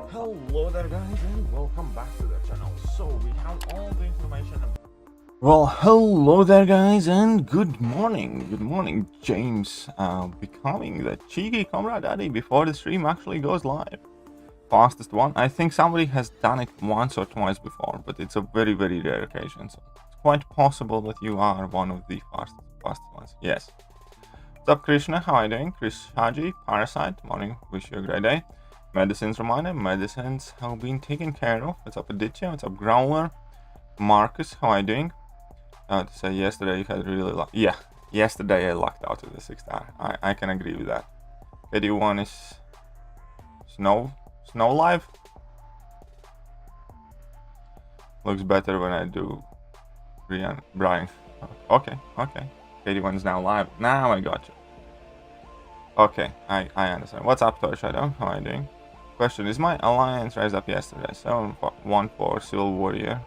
Hello there guys and welcome back to the channel. So we have all the information. Well, hello there guys and good morning James, becoming the cheeky comrade daddy before the stream actually goes live. Fastest one. I think somebody has done it once or twice before, but it's a very rare occasion, so it's quite possible that you are one of the fastest ones. Yes. What's up Krishna, how are you doing? Chris Haji, Parasite, morning, wish you a great day. Medicines reminder, medicines have been taken care of. What's up Aditya, what's up Growler? Marcus, how are you doing? To say yesterday you had really luck. Yeah, yesterday I lucked out with the 6-star. I can agree with that. Video 1 is Snow Live. Looks better when I do Brian. Okay. KD1 is now live. Now I got you. Okay, I understand. What's up, Toy Shadow? How are you doing? Question, is my alliance raised up yesterday? 7-1 for Civil Warrior,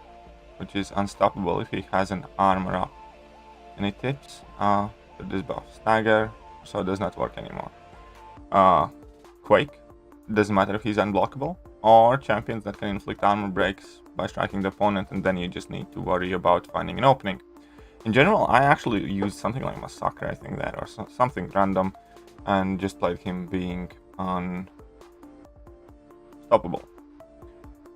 which is unstoppable if he has an armor up. Any tips? For this buff. Stagger, so it does not work anymore. Quake, doesn't matter if he's unblockable. Or champions that can inflict armor breaks by striking the opponent, and then you just need to worry about finding an opening. In general, I actually used something like Massacre, I think that, or something random, and just played him being unstoppable.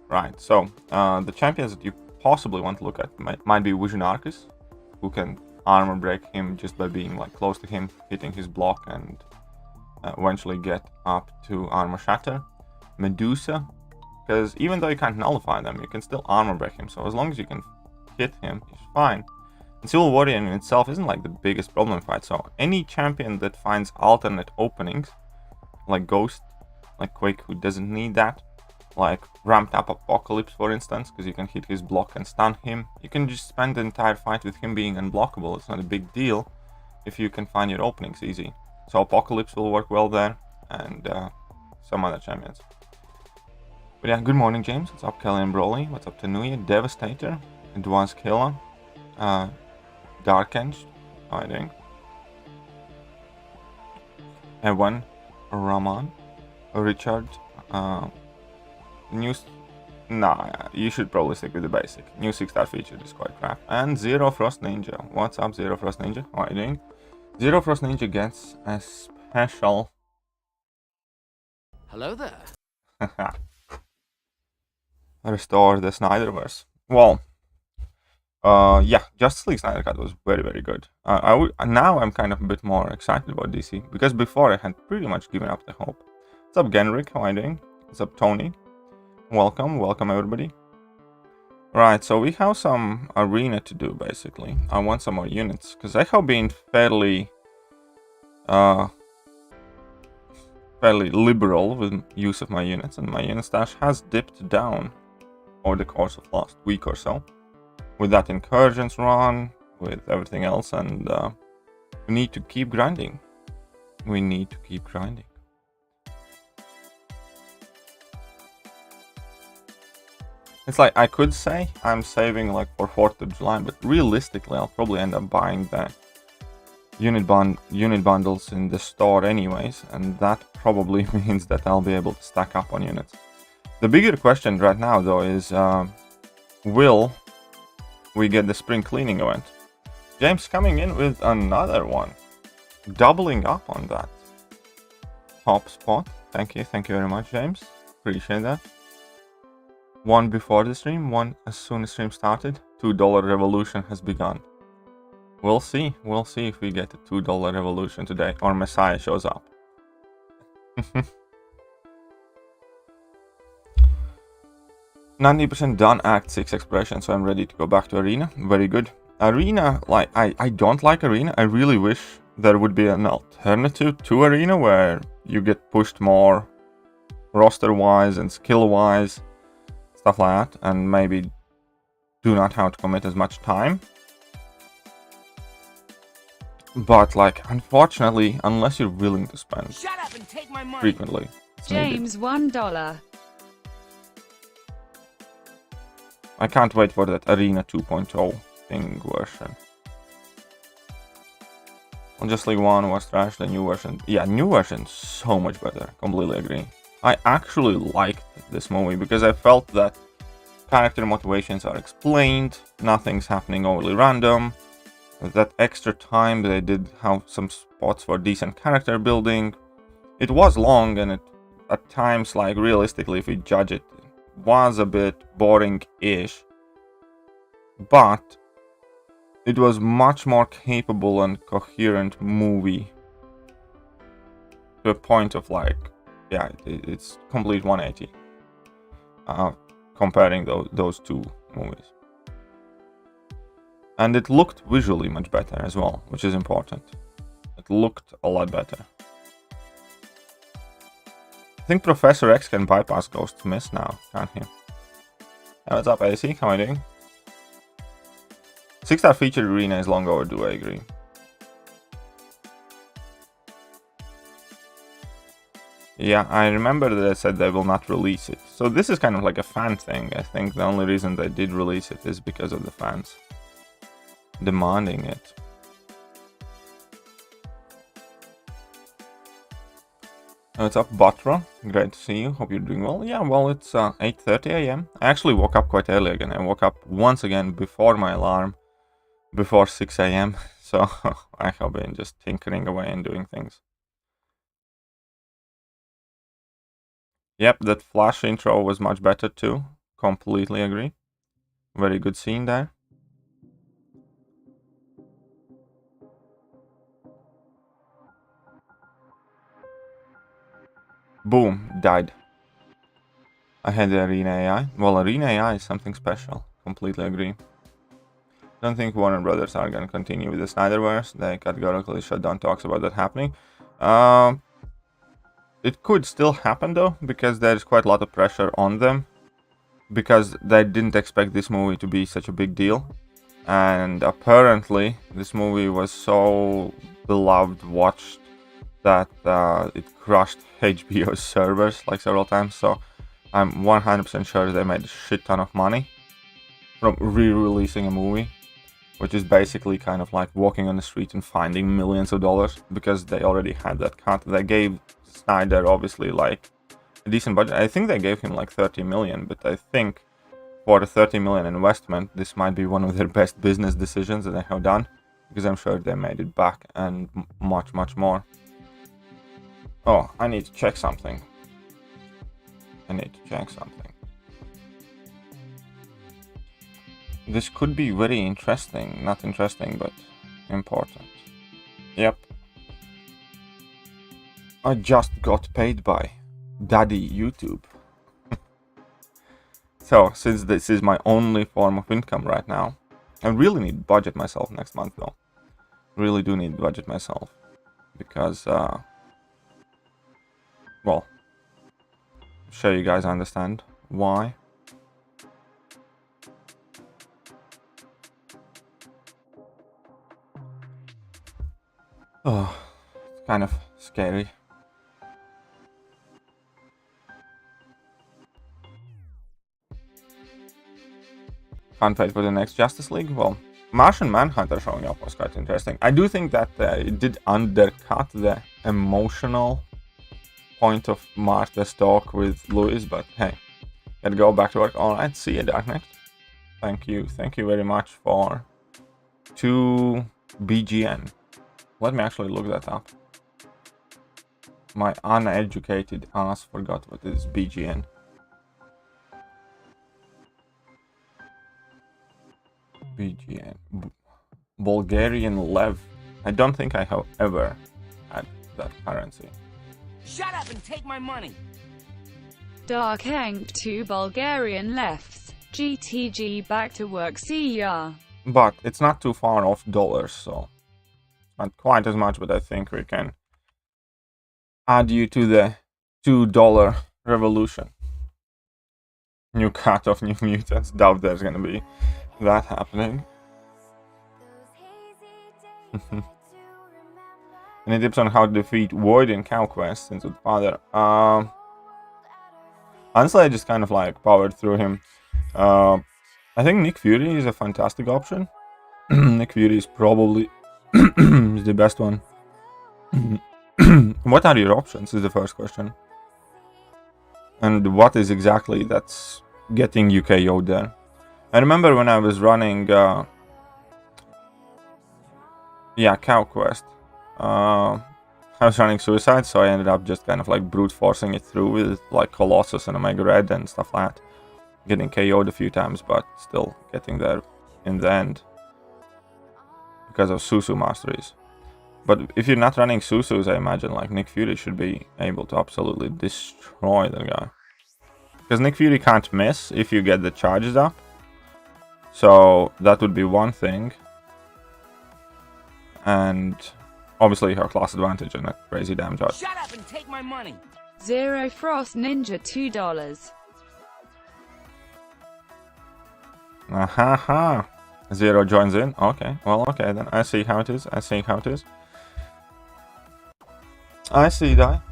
Right, so the champions that you possibly want to look at might be Vision Arcus, who can armor break him just by being like close to him, hitting his block, and eventually get up to armor shatter. Medusa, because even though you can't nullify them, you can still armor break him, so as long as you can hit him, he's fine. And Civil Warrior in itself isn't like the biggest problem fight, so any champion that finds alternate openings, like Ghost, like Quake, who doesn't need that, like ramped up Apocalypse for instance, because you can hit his block and stun him. You can just spend the entire fight with him being unblockable. It's not a big deal if you can find your openings easy. So Apocalypse will work well there, and some other champions. But yeah, good morning James, what's up Kelly and Broly, what's up Tanuya, Devastator, Advanced Killer, DarksoulDLX, how are you doing? Evan, Raman, Richard, you should probably stick with the basic. New 6-star feature is quite crap. And Zero Frost Ninja. What's up, Zero Frost Ninja? How are you doing? Zero Frost Ninja gets a special. Hello there. Restore the Snyderverse. Well, yeah, Justice League Snyder Cut was very good. Now I'm kind of a bit more excited about DC, because before I had pretty much given up the hope. What's up, Genrick? How are you doing? What's up, Tony? Welcome everybody. Right, so we have some arena to do basically. I want some more units because I have been fairly liberal with use of my units, and my unit stash has dipped down over the course of last week or so. With that incursions run, with everything else, and we need to keep grinding. It's like, I could say I'm saving like for 4th of July, but realistically I'll probably end up buying the unit bundles in the store anyways, and that probably means that I'll be able to stack up on units. The bigger question right now though is, will we get the spring cleaning event? James coming in with another one, doubling up on that top spot. Thank you very much James, appreciate that. One before the stream, one as soon as stream started. $2 revolution has begun. We'll see if we get a $2 revolution today, or Messiah shows up. 90% done Act 6 exploration, so I'm ready to go back to Arena. Very good. Arena, like, I don't like Arena. I really wish there would be an alternative to Arena where you get pushed more roster-wise and skill-wise, stuff like that, and maybe do not have to commit as much time. But like, unfortunately, unless you're willing to spend frequently, James, $1. I can't wait for that Arena 2.0 thing version. Well, Just League 1 was trash, the new version. Yeah, new version so much better. Completely agree. I actually liked this movie because I felt that character motivations are explained, nothing's happening overly random. That extra time they did have some spots for decent character building. It was long, and it at times, like realistically, if we judge it, was a bit boring-ish. But it was much more capable and coherent movie to a point of like, yeah, it's complete 180 comparing those two movies. And it looked visually much better as well, which is important. It looked a lot better. I think Professor X can bypass Ghost Miss now, can't he? Hey, what's up, AC? How are you doing? 6-star featured arena is long overdue, I agree. Yeah, I remember that I said they will not release it. So this is kind of like a fan thing. I think the only reason they did release it is because of the fans demanding it. What's up, Batra? Great to see you. Hope you're doing well. Yeah, well, it's 8:30 a.m. I actually woke up quite early again. I woke up once again before my alarm, before 6 a.m. So I have been just tinkering away and doing things. Yep, that Flash intro was much better too. Completely agree. Very good scene there. Boom, died. I had the Arena AI. Well, Arena AI is something special. Completely agree. Don't think Warner Brothers are gonna continue with the Snyderverse. They categorically shut down talks about that happening. It could still happen though, because there's quite a lot of pressure on them. Because they didn't expect this movie to be such a big deal. And apparently, this movie was so beloved, watched, that it crushed HBO's servers like several times. So I'm 100% sure they made a shit ton of money from re-releasing a movie, which is basically kind of like walking on the street and finding millions of dollars, because they already had that cut. They gave Snyder obviously like a decent budget. I think they gave him like 30 million, but I think for the 30 million investment, this might be one of their best business decisions that they have done, because I'm sure they made it back and much more. Oh, I need to check something. This could be very interesting. Not interesting, but important. Yep. I just got paid by Daddy YouTube. So, since this is my only form of income right now, I really need to budget myself next month though. Really do need to budget myself. Because, well, I'm sure you guys understand why. Oh, it's kind of scary. Can't wait for the next Justice League. Well, Martian Manhunter showing up was quite interesting. I do think that it did undercut the emotional point of Martha's talk with Louis, but hey, gotta go back to work. Alright, see you, Dark Knight. Thank you very much for 2 BGN. Let me actually look that up. My uneducated ass forgot what is BGN. BGN. Bulgarian Lev. I don't think I have ever had that currency. Shut up and take my money! DarksoulDLX 2 Bulgarian lefts. GTG back to work, see ya. But it's not too far off dollars, so not quite as much, but I think we can add you to the $2 revolution. New cut of New Mutants. Doubt there's gonna be that happening. Any tips on how to defeat Void in Cow Quest since with Father? Honestly, I just kind of like powered through him. I think Nick Fury is a fantastic option. Nick Fury is probably the best one. What are your options is the first question. And what is exactly that's getting you KO'd there? I remember when I was running, Cow Quest. I was running Suicide, so I ended up just kind of like brute forcing it through with like Colossus and Omega Red and stuff like that. Getting KO'd a few times, but still getting there in the end because of Susu masteries. But if you're not running Susus, I imagine like Nick Fury should be able to absolutely destroy the guy. Because Nick Fury can't miss if you get the charges up. So that would be one thing. And obviously you have class advantage and a crazy damage out. Shut up and take my money. Zero Frost Ninja $2. Ahaha. Zero joins in. Okay, well, okay then. I see how it is. I see how it is. I see that.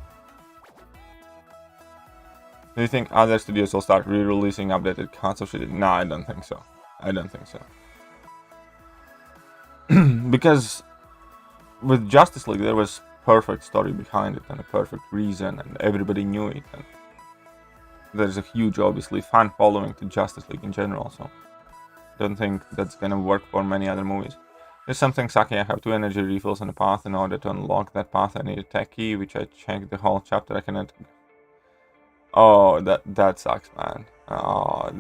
Do you think other studios will start re-releasing updated cuts of shit? No, I don't think so. I don't think so. Because with Justice League, there was perfect story behind it and a perfect reason, and everybody knew it. And there's a huge, obviously, fan following to Justice League in general, so I don't think that's gonna work for many other movies. There's something sucky. I have 2 energy refills on the path. In order to unlock that path, I need a tech key, which I checked the whole chapter. I cannot. Oh, that sucks, man. Oh,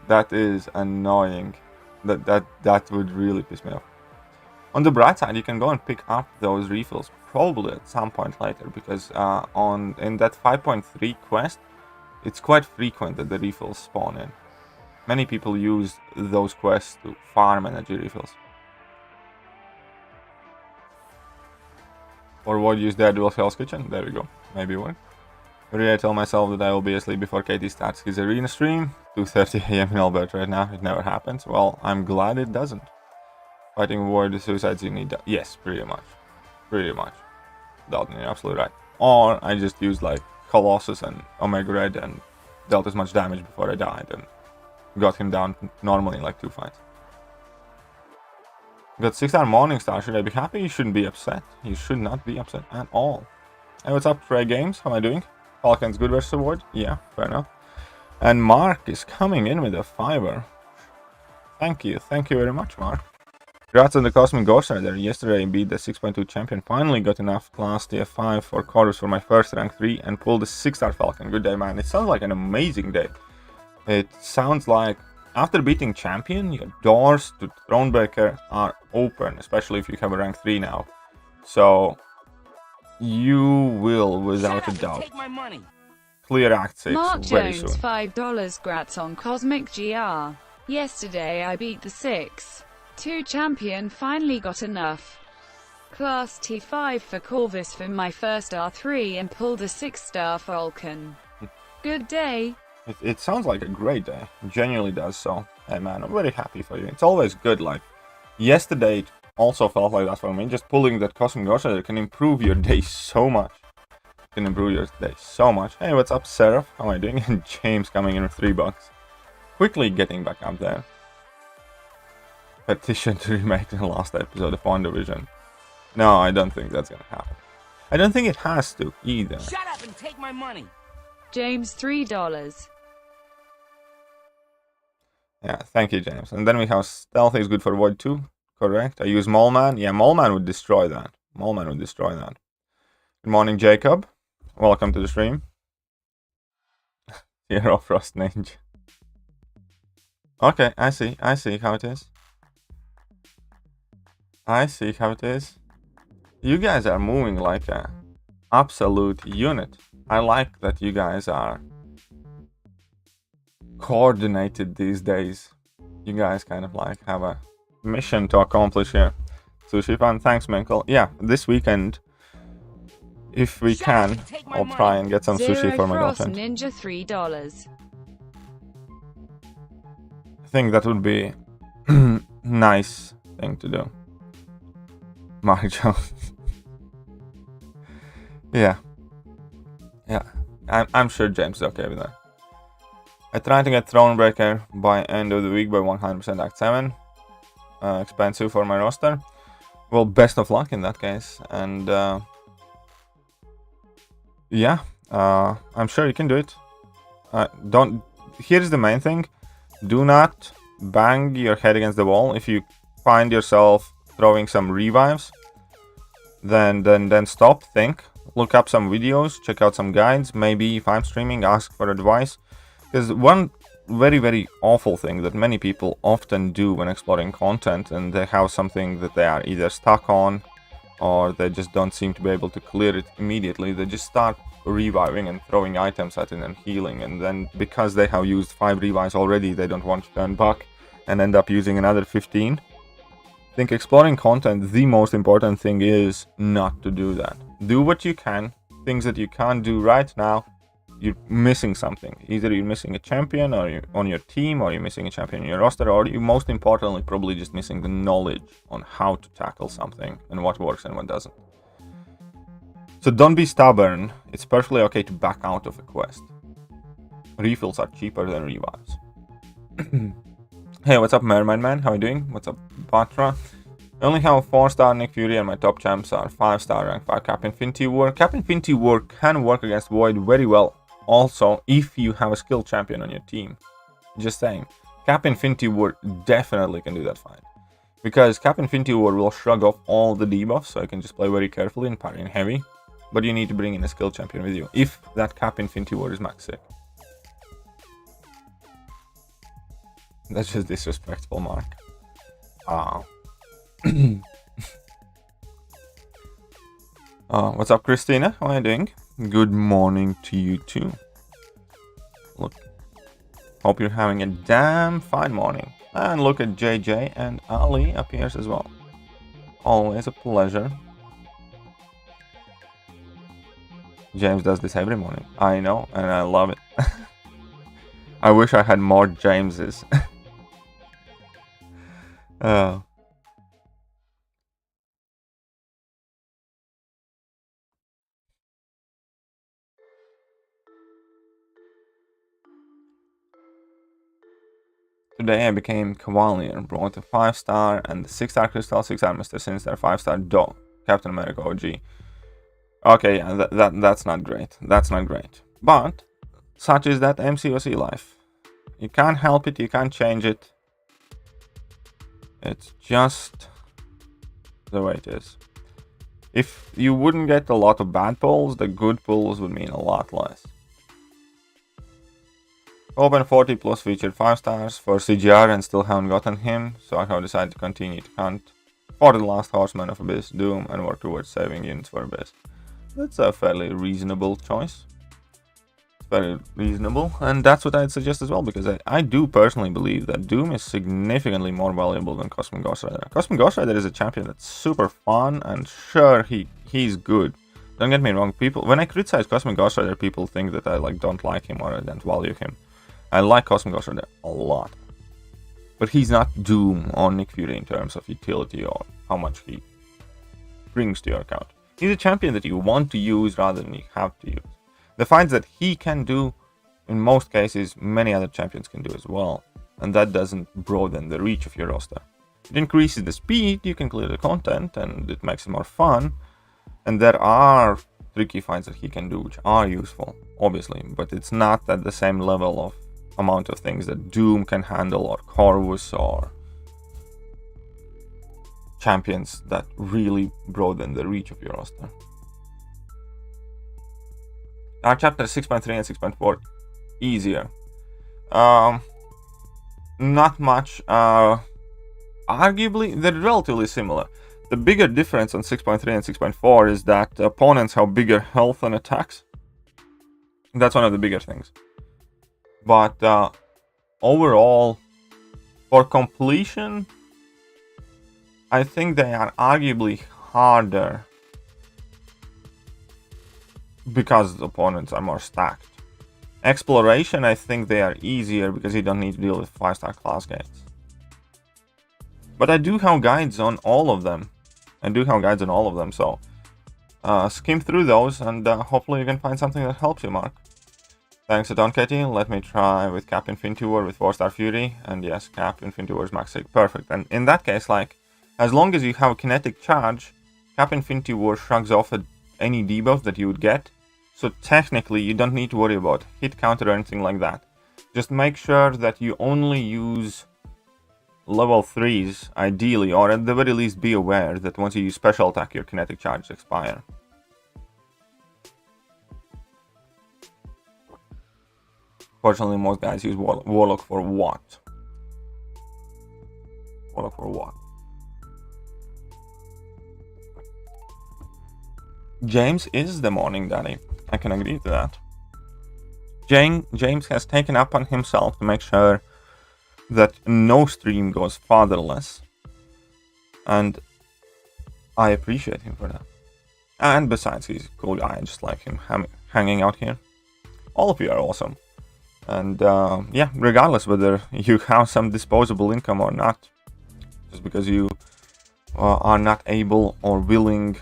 that is annoying. That would really piss me off. On the bright side, you can go and pick up those refills probably at some point later, because in that 5.3 quest, it's quite frequent that the refills spawn in. Many people use those quests to farm energy refills. Or what use their dual Hell's Kitchen? There we go. Maybe work. Really, I tell myself that I will be asleep before Katie starts his arena stream. 2:30 AM in Alberta right now. It never happens. Well, I'm glad it doesn't. Fighting war, the suicides you need. Yes, pretty much. Pretty much. Dalton, you're absolutely right. Or I just used like Colossus and Omega Red and dealt as much damage before I died and got him down normally in like 2 fights. Got 6-star Morningstar. Should I be happy? You shouldn't be upset. You should not be upset at all. Hey, what's up, Trey Games? How am I doing? Falcons good versus award? Yeah, fair enough. And Mark is coming in with a $5. Thank you very much, Mark. Congrats on the Cosmic Ghost Rider. Yesterday I beat the 6.2 champion. Finally got enough class TF5 for chorus for my first rank 3 and pulled the 6-star Falcon. Good day, man. It sounds like an amazing day. It sounds like after beating champion, your doors to Thronebreaker are open, especially if you have a rank 3 now. So you will, without a doubt, take my money. clear Act 6 Mark very Jones, soon. $5. Grats on Cosmic GR. Yesterday I beat the 6.2 champion, finally got enough class T5 for Corvus for my first R3 and pulled a 6-star Falcon. Good day. It sounds like a great day. It genuinely does. So, hey man, I'm very happy for you. It's always good. Like yesterday, it also felt like that for me. Just pulling that Cosmic Ghost Rider can improve your day so much. Can improve your day so much. Hey, what's up, Seraph? How am I doing? And James coming in with $3. Quickly getting back up there. Petition to remake the last episode of WandaVision. No, I don't think that's gonna happen. I don't think it has to either. Shut up and take my money. James, $3. Yeah, thank you, James. And then we have Stealth is good for Void 2. Correct. I use Mallman. Yeah, Mallman would destroy that. Mallman would destroy that. Good morning, Jacob. Welcome to the stream. Zero Frost Ninja. Okay, I see how it is. I see how it is. You guys are moving like a absolute unit. I like that you guys are coordinated these days. You guys kind of like have a mission to accomplish here. Sushi fan, thanks, Minkle. Yeah, this weekend, if we can, I'll try and get some sushi for my girlfriend. Ninja, $3. I think that would be nice thing to do. Mark Jones. Yeah. I'm sure James is okay with that. I try to get Thronebreaker by end of the week by 100% Act 7. Expensive for my roster. Well, best of luck in that case. And yeah, I'm sure you can do it. don't. Here's the main thing: do not bang your head against the wall. If you find yourself throwing some revives, then stop, think, look up some videos, check out some guides. Maybe if I'm streaming, ask for advice. Because one very awful thing that many people often do when exploring content, and they have something that they are either stuck on or they just don't seem to be able to clear it immediately, they just start reviving and throwing items at it and healing, and then because they have used 5 revives already, they don't want to turn back and end up using another 15. I think exploring content, the most important thing is not to do that. Do what you can. Things that you can't do right now, you're missing something. Either you're missing a champion or you're on your team, or you're missing a champion in your roster, or you most importantly probably just missing the knowledge on how to tackle something and what works and what doesn't. So don't be stubborn. It's perfectly okay to back out of a quest. Refills are cheaper than revives. Hey, what's up, Mermaid Man? How are you doing? What's up, Batra? I only have 4-star Nick Fury and my top champs are 5-star rank 5 Cap Infinity War. Cap Infinity War can work against Void very well. Also, if you have a skilled champion on your team. Just saying. Cap Infinity War definitely can do that fine. Because Cap Infinity War will shrug off all the debuffs, so you can just play very carefully and parry in heavy. But you need to bring in a skilled champion with you, if that Cap Infinity War is max sick. That's just disrespectful, Mark. What's up, Christina? How are you doing? Good morning to you too. Look, hope you're having a damn fine morning. And look at JJ and Ali appears as well. Always a pleasure. James does this every morning. I know, and I love it. I wish I had more Jameses. Today I became Cavalier, brought a 5-star and the 6-star Crystal, 6-star Mr. Sinister, 5-star Dog, Captain America OG. Okay, yeah, that's not great. That's not great. But such is that MCOC life. You can't help it, you can't change it. It's just the way it is. If you wouldn't get a lot of bad pulls, the good pulls would mean a lot less. Open 40 plus featured 5 stars for CGR and still haven't gotten him, so I have decided to continue to hunt for the last Horseman of Abyss, Doom, and work towards saving units for Abyss. That's a fairly reasonable choice. It's very reasonable, and that's what I'd suggest as well, because I do personally believe that Doom is significantly more valuable than Cosmic Ghost Rider. Cosmic Ghost Rider is a champion that's super fun, and sure, he's good. Don't get me wrong, people, when I criticize Cosmic Ghost Rider, people think that I don't like him or I don't value him. I like Cosmic Ghost Rider a lot. But he's not Doom or Nick Fury in terms of utility or how much he brings to your account. He's a champion that you want to use rather than you have to use. The fights that he can do, in most cases, many other champions can do as well. And that doesn't broaden the reach of your roster. It increases the speed, you can clear the content, and it makes it more fun. And there are tricky fights that he can do which are useful, obviously. But it's not at the same level of amount of things that Doom can handle, or Corvus, or champions that really broaden the reach of your roster. Our chapter 6.3 and 6.4 easier. Not much. Arguably, they're relatively similar. The bigger difference on 6.3 and 6.4 is that opponents have bigger health and attacks. That's one of the bigger things. But overall, for completion, I think they are arguably harder because the opponents are more stacked. Exploration, I think they are easier because you don't need to deal with 5-star class gates. But I do have guides on all of them. So skim through those and hopefully you can find something that helps you, Mark. Thanks a ton, Katie. Let me try with Cap Infinity War with 4-star Fury. And yes, Cap Infinity War is max sig. Perfect. And in that case, like, as long as you have a kinetic charge, Cap Infinity War shrugs off at any debuff that you would get So technically, you don't need to worry about hit counter or anything like that. Just make sure that you only use level 3s, ideally, or at the very least be aware that once you use special attack, your kinetic charges expire. Fortunately, most guys use Warlock for what? Warlock for what? James is the morning daddy. I can agree to that. James has taken upon himself to make sure that no stream goes fatherless. And I appreciate him for that. And besides, he's a cool guy. I just like him hanging out here. All of you are awesome. And yeah, regardless whether you have some disposable income or not, just because you are not able or willing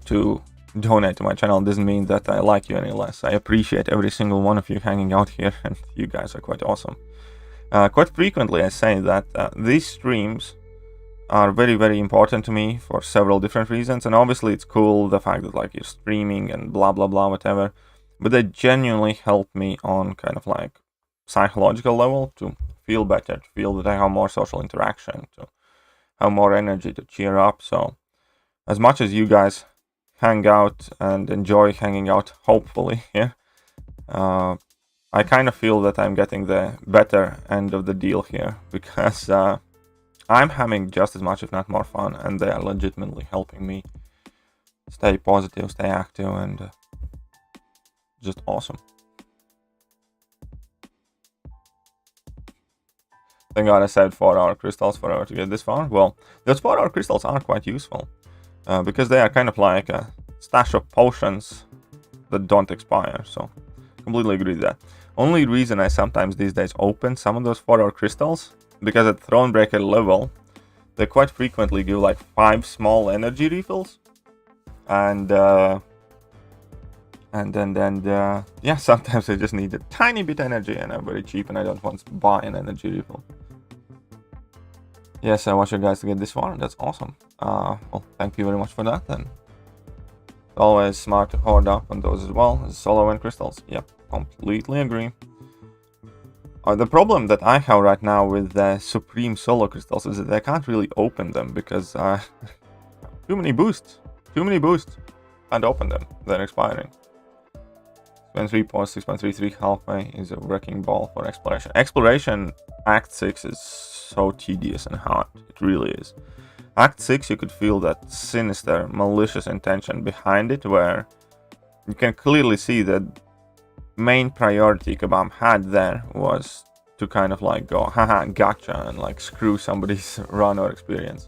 to donate to my channel doesn't mean that I like you any less. I appreciate every single one of you hanging out here, and you guys are quite awesome. Quite frequently I say that these streams are very, very important to me for several different reasons, and obviously it's cool, the fact that like you're streaming and blah blah blah whatever, but they genuinely help me on kind of like psychological level to feel better, to feel that I have more social interaction, to have more energy to cheer up. So as much as you guys hang out and enjoy hanging out, hopefully, yeah, I kind of feel that I'm getting the better end of the deal here, because I'm having just as much, if not more fun, and they are legitimately helping me stay positive, stay active, and just awesome. Thank God I saved 4-hour crystals forever to get this far. Well, those 4-hour crystals are quite useful, because they are kind of like a stash of potions that don't expire, so completely agree with that. Only reason I sometimes these days open some of those 4-hour crystals, because at Thronebreaker level, they quite frequently give like 5 small energy refills, and yeah, sometimes I just need a tiny bit energy, and I'm very cheap, and I don't want to buy an energy refill. Yes, I want you guys to get this far. That's awesome. Well, thank you very much for that. And always smart to hoard up on those as well as solo and crystals. Yep, completely agree. The problem that I have right now with the Supreme Solo Crystals is that I can't really open them because too many boosts. Can't open them. They're expiring. 6.3 points, 6.33 halfway is a wrecking ball for exploration. Exploration Act 6 is so tedious and hard. It really is. Act 6, you could feel that sinister, malicious intention behind it, where you can clearly see that main priority Kabam had there was to kind of like go, haha, gotcha, and like screw somebody's run or experience.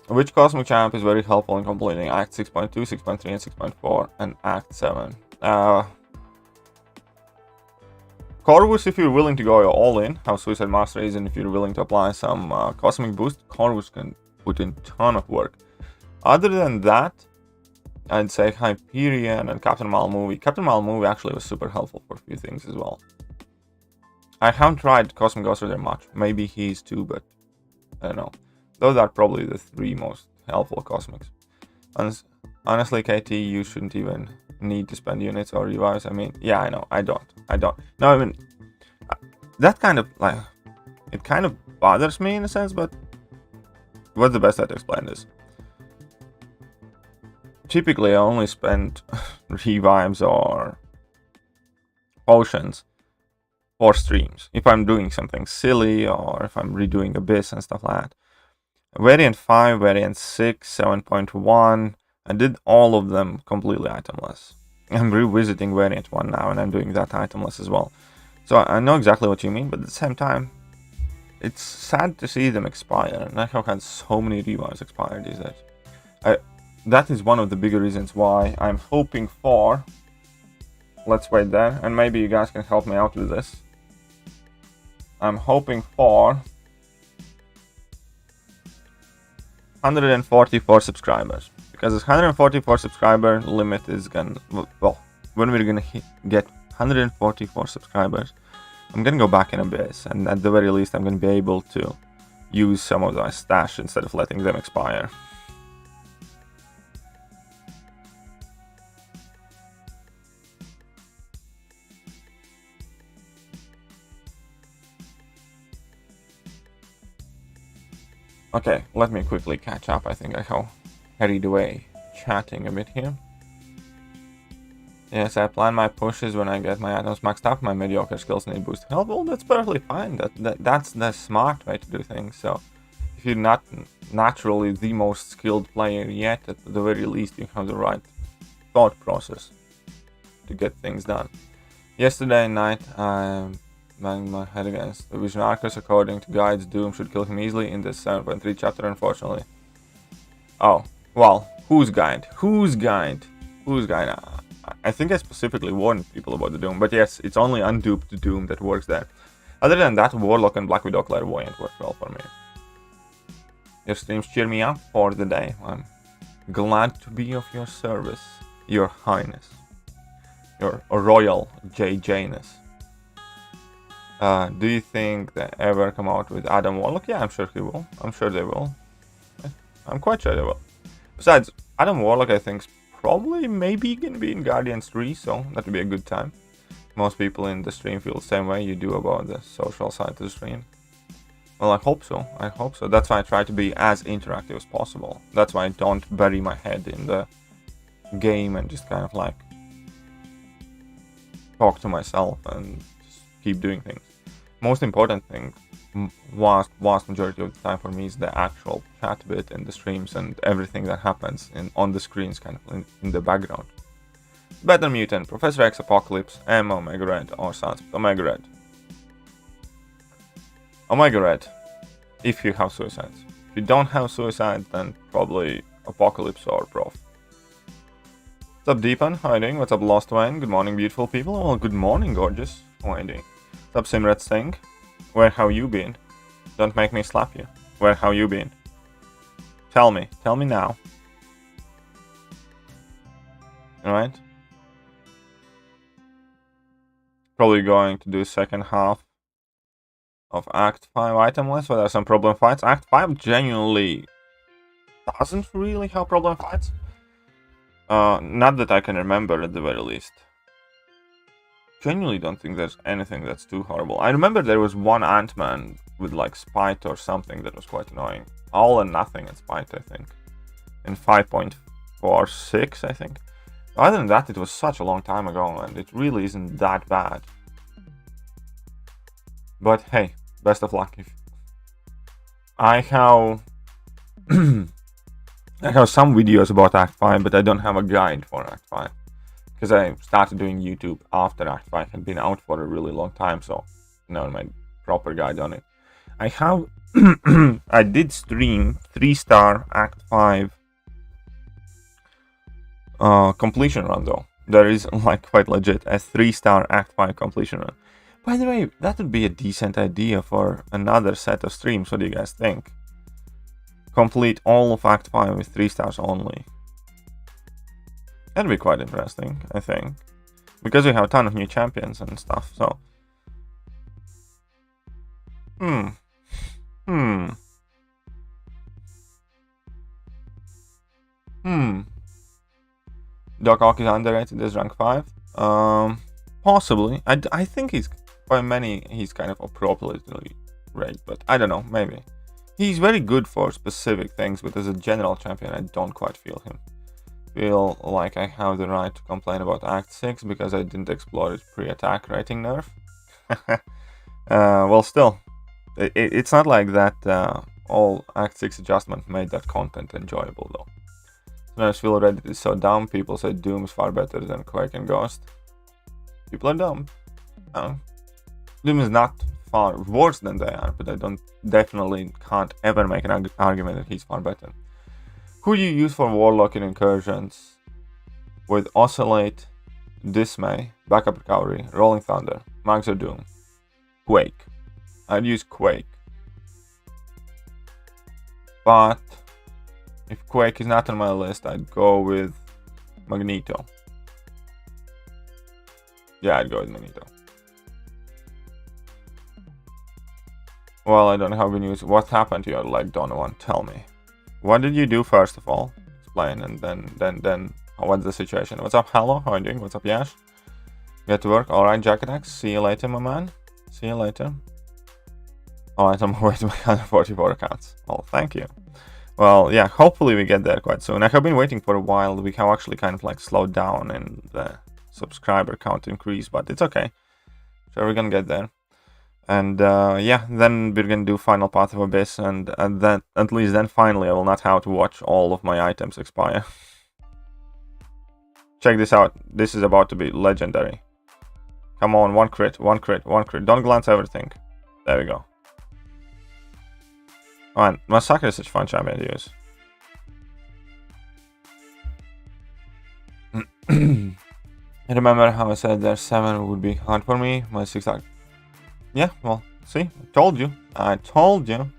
Which Cosmic Champ is very helpful in completing Act 6.2, 6.3, and 6.4, and Act 7? Corvus, if you're willing to go all in, have Suicide Master is, and if you're willing to apply some Cosmic Boost, Corvus can put in a ton of work. Other than that, I'd say Hyperion and Captain Malmovie. Captain Malmovie actually was super helpful for a few things as well. I haven't tried Cosmic Ghost Rider much. Maybe he's too, but I don't know. Those are probably the 3 most helpful Cosmics. Honestly, KT, you shouldn't even need to spend units or revives. I mean, yeah, I know, I don't. No, I mean, that kind of, like, it kind of bothers me in a sense, but what's the best way to explain this? Typically, I only spend revives or potions for streams. If I'm doing something silly, or if I'm redoing Abyss and stuff like that. Variant 5, Variant 6, 7.1, I did all of them completely itemless. I'm revisiting Variant 1 now, and I'm doing that itemless as well. So I know exactly what you mean, but at the same time, it's sad to see them expire, and I have had so many revives expire these days. That is one of the bigger reasons why I'm hoping for... Let's wait there, and maybe you guys can help me out with this. I'm hoping for 144 subscribers, because this 144 subscriber limit is gonna, well, when we're gonna get 144 subscribers, I'm gonna go back in Abyss, and at the very least I'm gonna be able to use some of my stash instead of letting them expire. Okay, let me quickly catch up. I think I got carried away chatting a bit here. Yes, I plan my pushes when I get my items maxed up. My mediocre skills need boost health. Well, that's perfectly fine. That's the smart way to do things. So, if you're not naturally the most skilled player yet, at the very least you have the right thought process to get things done. Yesterday night, I banged my head against the Vision Arcus. According to guides, Doom should kill him easily in this 7.3 chapter, unfortunately. Oh, well, whose guide? Whose guide? Whose guide? I think I specifically warned people about the Doom, but yes, it's only unduped Doom that works there. Other than that, Warlock and Black Widow Clairvoyant work well for me. Your streams cheer me up for the day. I'm glad to be of your service, Your Highness. Your Royal JJ-ness. Do you think they ever come out with Adam Warlock? Yeah, I'm sure he will. I'm sure they will. I'm quite sure they will. Besides, Adam Warlock, I think, is probably maybe gonna be in Guardians 3, so that would be a good time. Most people in the stream feel the same way you do about the social side of the stream. Well, I hope so. I hope so. That's why I try to be as interactive as possible. That's why I don't bury my head in the game and just kind of like talk to myself and just keep doing things. Most important thing, vast majority of the time for me, is the actual chat bit in the streams and everything that happens on the screens kind of in the background. Better Mutant, Professor X, Apocalypse, M, Omega Red, or Sans. Omega Red. Omega Red, if you have suicides. If you don't have suicide, then probably Apocalypse or Prof. What's up, Deepan? How are you doing? What's up, Lost Wayne? Good morning, beautiful people. Well, good morning, gorgeous. How are you doing? What's up, CMRADSTANG? Where have you been? Don't make me slap you. Where have you been? Tell me now. Alright? Probably going to do second half of Act 5 item-wise, where there are some problem fights. Act 5 genuinely doesn't really have problem fights. Not that I can remember at the very least. Genuinely don't think there's anything that's too horrible. I remember there was one Ant-Man with like Spite or something that was quite annoying. All and nothing in Spite, I think. In 5.46, I think. Other than that, it was such a long time ago, and it really isn't that bad. But hey, best of luck. I have I have some videos about Act 5, but I don't have a guide for Act 5. Because I started doing YouTube after Act 5 had been out for a really long time, so never made proper guide on it. I have I did stream 3-star Act 5 completion run though. There is like quite legit a 3-star Act 5 completion run. By the way, that would be a decent idea for another set of streams. What do you guys think? Complete all of Act 5 with 3 stars only. That'd be quite interesting, I think. Because we have a ton of new champions and stuff, so... Doc Ock is underrated as rank 5? Possibly. I think he's, by many, he's kind of appropriately rated, but I don't know, maybe. He's very good for specific things, but as a general champion, I don't quite feel him. Feel like I have the right to complain about Act 6 because I didn't explore its pre-attack rating nerf. Well, still, it's not like that all Act 6 adjustment made that content enjoyable, though. Sometimes feel Reddit is so dumb, people say Doom is far better than Quake and Ghost. People are dumb. Doom is not far worse than they are, but I definitely can't ever make an argument that he's far better. Who do you use for Warlock in incursions? With Oscillate, Dismay, Backup Recovery, Rolling Thunder, Max or Doom? Quake. I'd use Quake. But if Quake is not on my list, I'd go with Magneto. Yeah, I'd go with Magneto. Well, I don't have good news. What happened to your leg, Donovan? Tell me. What did you do first of all? Explain, and then what's the situation? What's up, Hello? How are you doing? What's up, Yash? Get to work. Alright, Jack Attacks. See you later, my man. See you later. Alright, I'm away to my 144 accounts. Well, thank you. Well, yeah, hopefully we get there quite soon. I have been waiting for a while. We have actually kind of like slowed down in the subscriber count increase, but it's okay. So we're gonna get there. And yeah, then we're gonna do final Path of Abyss, and then at least then finally I will not have to watch all of my items expire. Check this out. This is about to be legendary. Come on, one crit, one crit, one crit. Don't glance everything. There we go. Man, Massacre is such a fun champion to use. I remember how I said there's 7 would be hard for me. My 6 are... Yeah, well, see? I told you. I told you.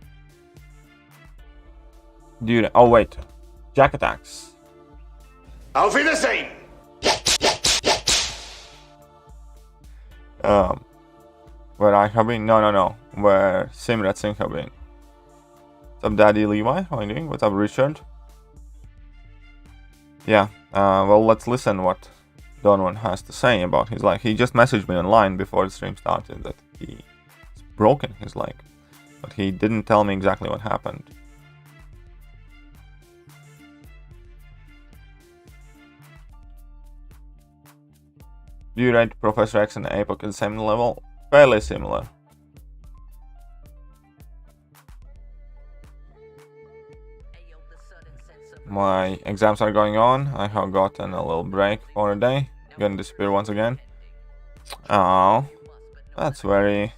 Dude, oh wait. Jack attacks. Auf Wiedersehen! Where I have been? No. Where CMRAD have been. What's up, Daddy Levi? How are you doing? What's up, Richard? Yeah, well, let's listen what Donovan has to say about his leg. He just messaged me online before the stream started that he's broken his leg. But he didn't tell me exactly what happened. Do you rate Professor X and APOC at the same level? Fairly similar. My exams are going on. I have gotten a little break for a day. Gonna disappear once again. Oh, that's very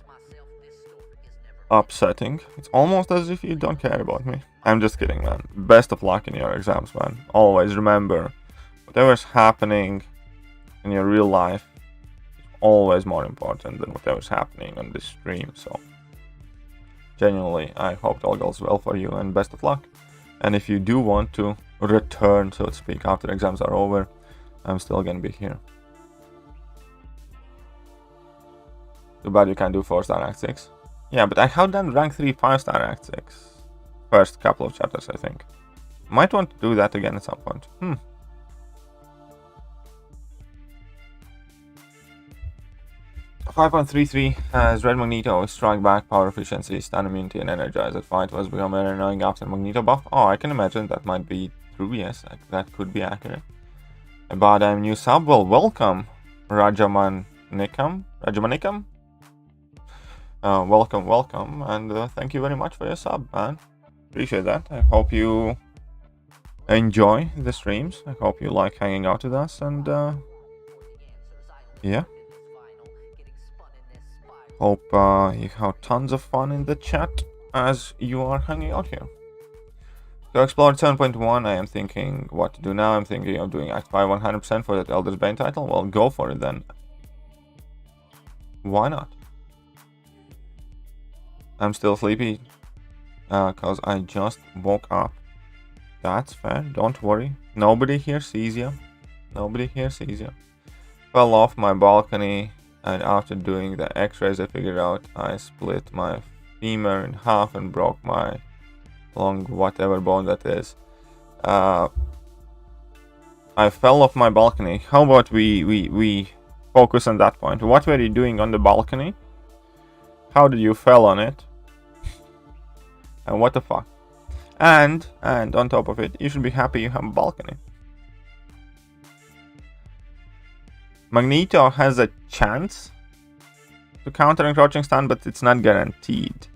upsetting. It's almost as if you don't care about me. I'm just kidding, man. Best of luck in your exams, man. Always remember, whatever's happening in your real life is always more important than whatever's happening on this stream. So, genuinely, I hope it all goes well for you and best of luck. And if you do want to return, so to speak, after exams are over, I'm still gonna be here. Too bad you can't do 4-star Act 6. Yeah, but I have done rank 3 5-star Act 6. First couple of chapters, I think. Might want to do that again at some point. 5.33 as Red Magneto, strike back, power efficiency, stun immunity, and energize. That fight was become very annoying after Magneto buff. Oh, I can imagine that might be true, yes, that could be accurate. About a new sub, well, welcome, Rajamanikam. Welcome, and thank you very much for your sub, man. Appreciate that. I hope you enjoy the streams. I hope you like hanging out with us, and yeah. Hope you have tons of fun in the chat as you are hanging out here. To explore 7.1, I am thinking what to do now. I'm thinking of doing Act 5 100% for that Elder's Bane title. Well, go for it then. Why not? I'm still sleepy because I just woke up. That's fair, don't worry. Nobody here sees you. Nobody here sees you. Fell off my balcony. And after doing the x-rays, I figured out I split my femur in half and broke my long whatever bone that is. I fell off my balcony. How about we focus on that point? What were you doing on the balcony? How did you fell on it? And what the fuck? And on top of it, you should be happy you have a balcony. Magneto has a chance to counter encroaching stun, but it's not guaranteed.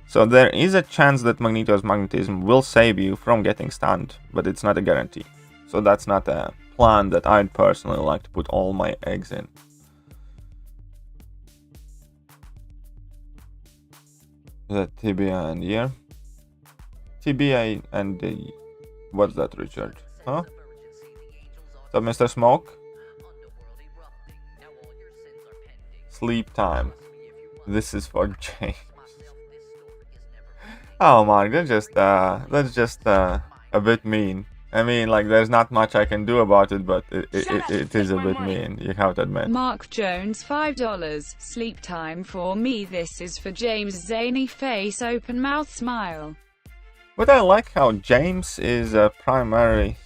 So there is a chance that Magneto's magnetism will save you from getting stunned, but it's not a guarantee. So that's not a plan that I'd personally like to put all my eggs in. The tibia and ear. Tibia and the... What's that, Richard? Huh? So, Mr. Smoke? Sleep time. This is for James. Oh, Mark, that's just a bit mean. I mean, like, there's not much I can do about it, but it is a bit mean, you have to admit. Mark Jones, $5. Sleep time for me. This is for James. Zany face, open mouth smile. But I like how James is a primary...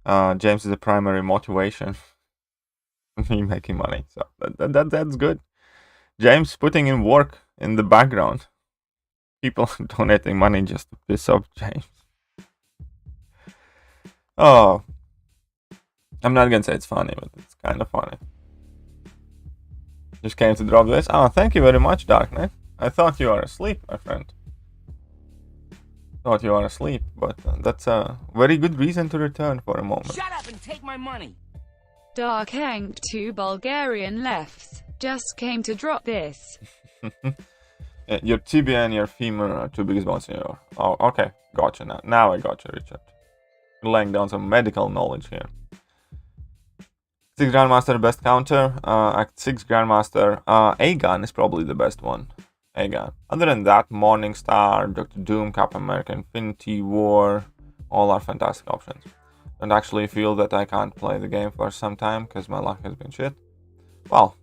James is a primary motivation. Me making money, so that's good. James putting in work in the background. People donating money just to piss off James. Oh. I'm not gonna say it's funny, but it's kind of funny. Just came to drop this. Oh, thank you very much, Dark Knight. I thought you were asleep, my friend. Thought you were asleep, but that's a very good reason to return for a moment. Shut up and take my money. DarksoulDLX 2 Bulgarian lefts. Just came to drop this. Your tibia and your femur are two biggest bones in your... Oh, okay. Gotcha now. Now I gotcha, Richard. You're laying down some medical knowledge here. 6 Grandmaster best counter. Act 6 Grandmaster. A-Gun is probably the best one. A-Gun. Other than that, Morningstar, Dr. Doom, Captain America, Infinity War, all are fantastic options. Don't actually feel that I can't play the game for some time because my luck has been shit. Well,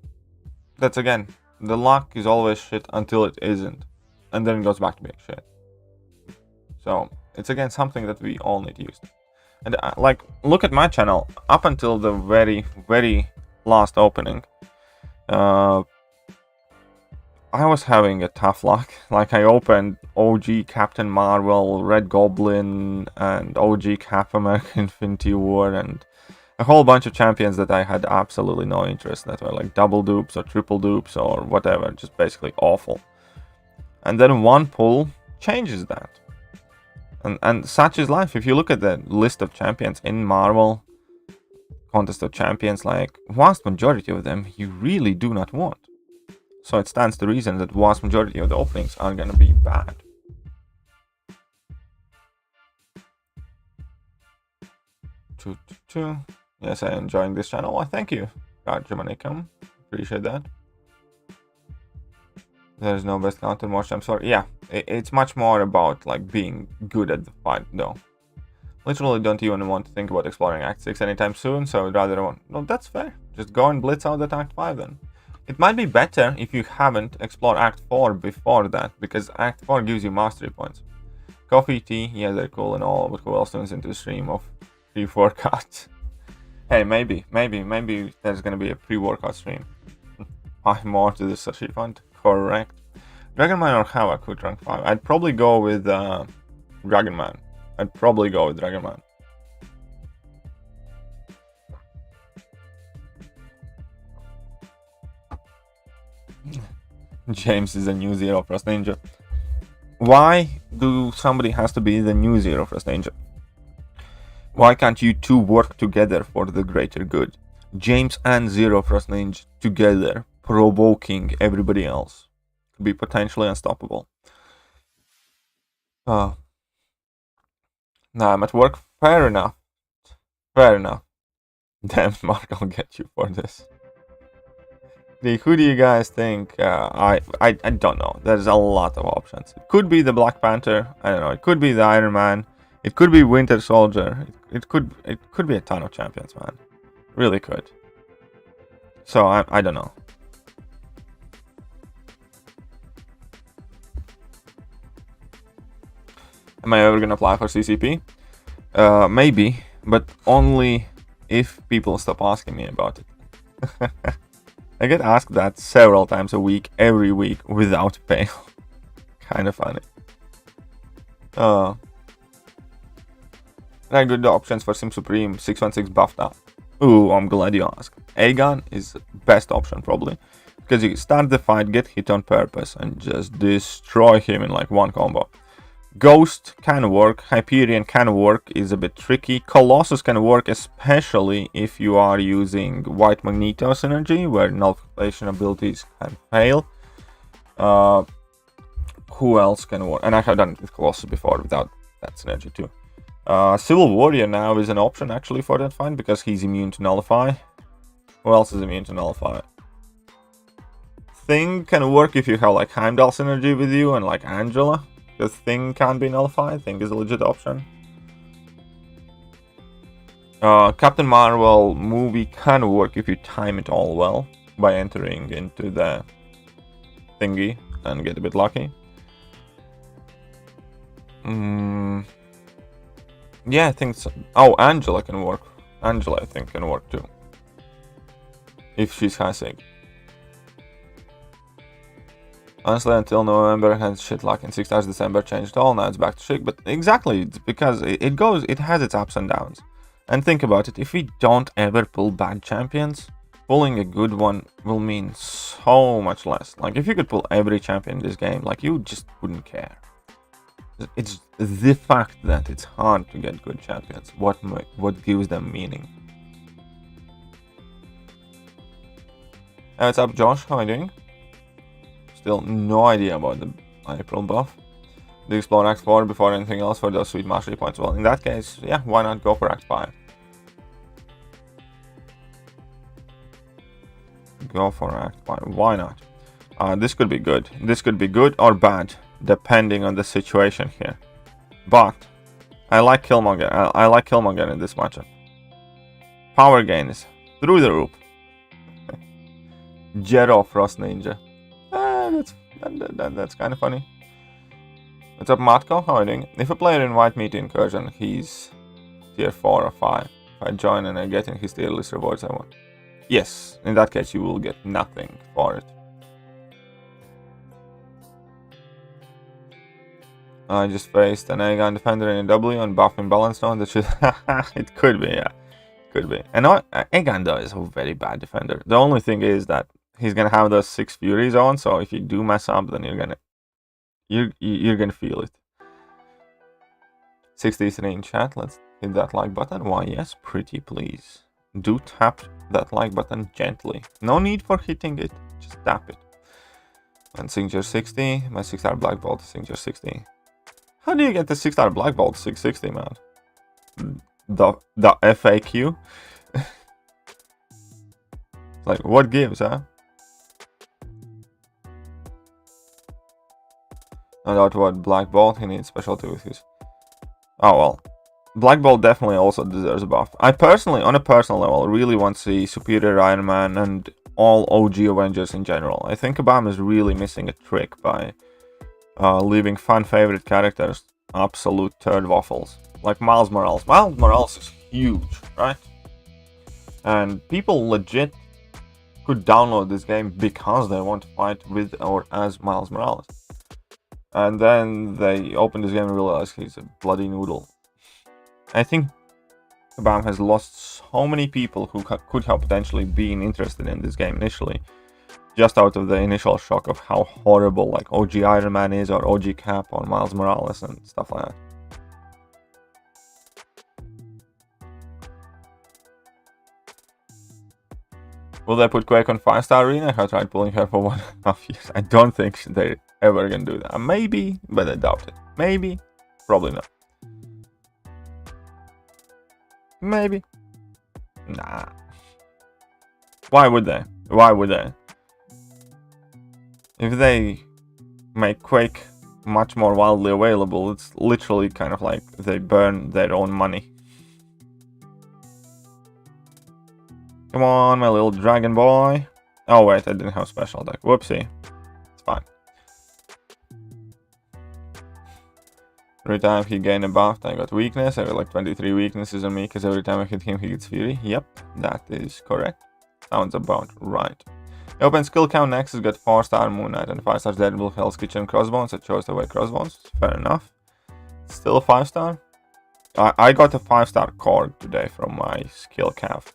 that's again, the luck is always shit until it isn't, and then it goes back to being shit. So it's again something that we all need to use. And like, look at my channel. Up until the very last opening, I was having a tough luck. Like, I opened OG Captain Marvel, Red Goblin, and OG Cap America Infinity War, and a whole bunch of champions that I had absolutely no interest, that were like double dupes or triple dupes or whatever, just basically awful. And then one pull changes that. And such is life. If you look at the list of champions in Marvel, Contest of Champions, like, vast majority of them you really do not want. So it stands to reason that vast majority of the openings are gonna be bad. Yes, I'm enjoying this channel. Well, thank you, Rajamanikam. Appreciate that. There's no best counter, more I'm sorry. Yeah, it's much more about like being good at the fight, though. Literally don't even want to think about exploring Act 6 anytime soon, so I'd rather want... No, that's fair. Just go and blitz out that Act 5 then. It might be better if you haven't explored Act 4 before that, because Act 4 gives you mastery points. Coffee, tea, yeah, they're cool and all, but who else turns into a stream of pre-workout? Hey, maybe there's gonna be a pre-workout stream. 5 more to the Sashi fund, correct. Dragonman or Havoc, who rank 5? I'd probably go with Dragonman. James is a new Zero Frost Ninja. Why do somebody has to be the new Zero Frost Ninja? Why can't you two work together for the greater good? James and Zero Frost Ninja together, provoking everybody else. Could be potentially unstoppable. Nah, I'm at work. Fair enough. Damn, Mark, I'll get you for this. Who do you guys think? I don't know. There's a lot of options. It could be the Black Panther. I don't know. It could be the Iron Man. It could be Winter Soldier. It could be a ton of champions, man. Really could. So I don't know. Am I ever gonna apply for CCP? Maybe, but only if people stop asking me about it. I get asked that several times a week, every week, without fail. Kind of funny. Very good options for Sim Supreme, 616 buffed up. Ooh, I'm glad you asked. A-Gun is the best option, probably. Because you start the fight, get hit on purpose, and just destroy him in like one combo. Ghost can work, Hyperion can work, is a bit tricky. Colossus can work, especially if you are using White Magneto synergy, where nullification abilities can fail. Who else can work? And I have done it with Colossus before without that synergy too. Civil Warrior now is an option actually for that fight, because he's immune to nullify. Who else is immune to nullify? Thing can work if you have like Heimdall synergy with you and like Angela. The Thing can't be nullified. Thing is a legit option. Captain Marvel movie can work if you time it all well by entering into the thingy and get a bit lucky. Yeah, I think so. Oh, Angela can work. Angela, I think, can work too. If she's Hasig. Honestly, until November, and shit like in 6 stars December changed all, now it's back to shit. But exactly, it's because it has its ups and downs. And think about it, if we don't ever pull bad champions, pulling a good one will mean so much less. Like, if you could pull every champion in this game, like, you just wouldn't care. It's the fact that it's hard to get good champions, what gives them meaning. Hey, what's up, Josh? How are you doing? Still no idea about the April buff. Do you explore Act 4 before anything else for those sweet mastery points? Well, in that case, yeah, why not go for Act 5? Go for Act 5. Why not? This could be good. This could be good or bad, depending on the situation here. But I like Killmonger. I like Killmonger in this matchup. Power gain is through the roof. Jero Frost Ninja. That's kind of funny. What's up, Matko? How are you doing? If a player invite me to incursion, he's tier 4 or 5. If I join and I get in his tier list rewards I want. Yes, in that case you will get nothing for it. I just faced an Aegon defender in a W on buff imbalance now. That should it could be, yeah. Could be. And Aegon though is a very bad defender. The only thing is that he's gonna have those 6 Furies on, so if you do mess up, then you're gonna feel it. 63 in chat. Let's hit that like button. Why yes, pretty please. Do tap that like button gently. No need for hitting it, just tap it. And Signature 60. My 6-star Black Bolt Signature 60. How do you get the 6-star Black Bolt 660, man? The FAQ. Like, what gives, huh? No doubt what Black Bolt, he needs specialty with his... Oh well. Black Bolt definitely also deserves a buff. I personally, on a personal level, really want to see Superior Iron Man and all OG Avengers in general. I think Obama is really missing a trick by leaving fan favorite characters absolute third waffles. Like Miles Morales. Miles Morales is huge, right? And people legit could download this game because they want to fight with or as Miles Morales. And then they open this game and realize he's a bloody noodle. I think Kabam has lost so many people who could have potentially been interested in this game initially, just out of the initial shock of how horrible like OG Iron Man is, or OG Cap, or Miles Morales and stuff like that. Will they put Quake on 5-star arena? I tried pulling her for 1.5 years. I don't think they're ever gonna do that. Maybe, but I doubt it. Maybe, probably not. Maybe. Nah. Why would they? Why would they? If they make Quake much more wildly available, it's literally kind of like they burn their own money. Come on, my little dragon boy. Oh wait, I didn't have special deck. Whoopsie. It's fine. Every time he gained a buff, I got weakness. I got like 23 weaknesses on me because every time I hit him, he gets Fury. Yep, that is correct. Sounds about right. Open skill count next has got 4-star Moon Knight and 5-star Deadpool, Hell's Kitchen, Crossbones. I chose to wear Crossbones. Fair enough. Still a 5-star. I got a 5-star Korg today from my skill cap.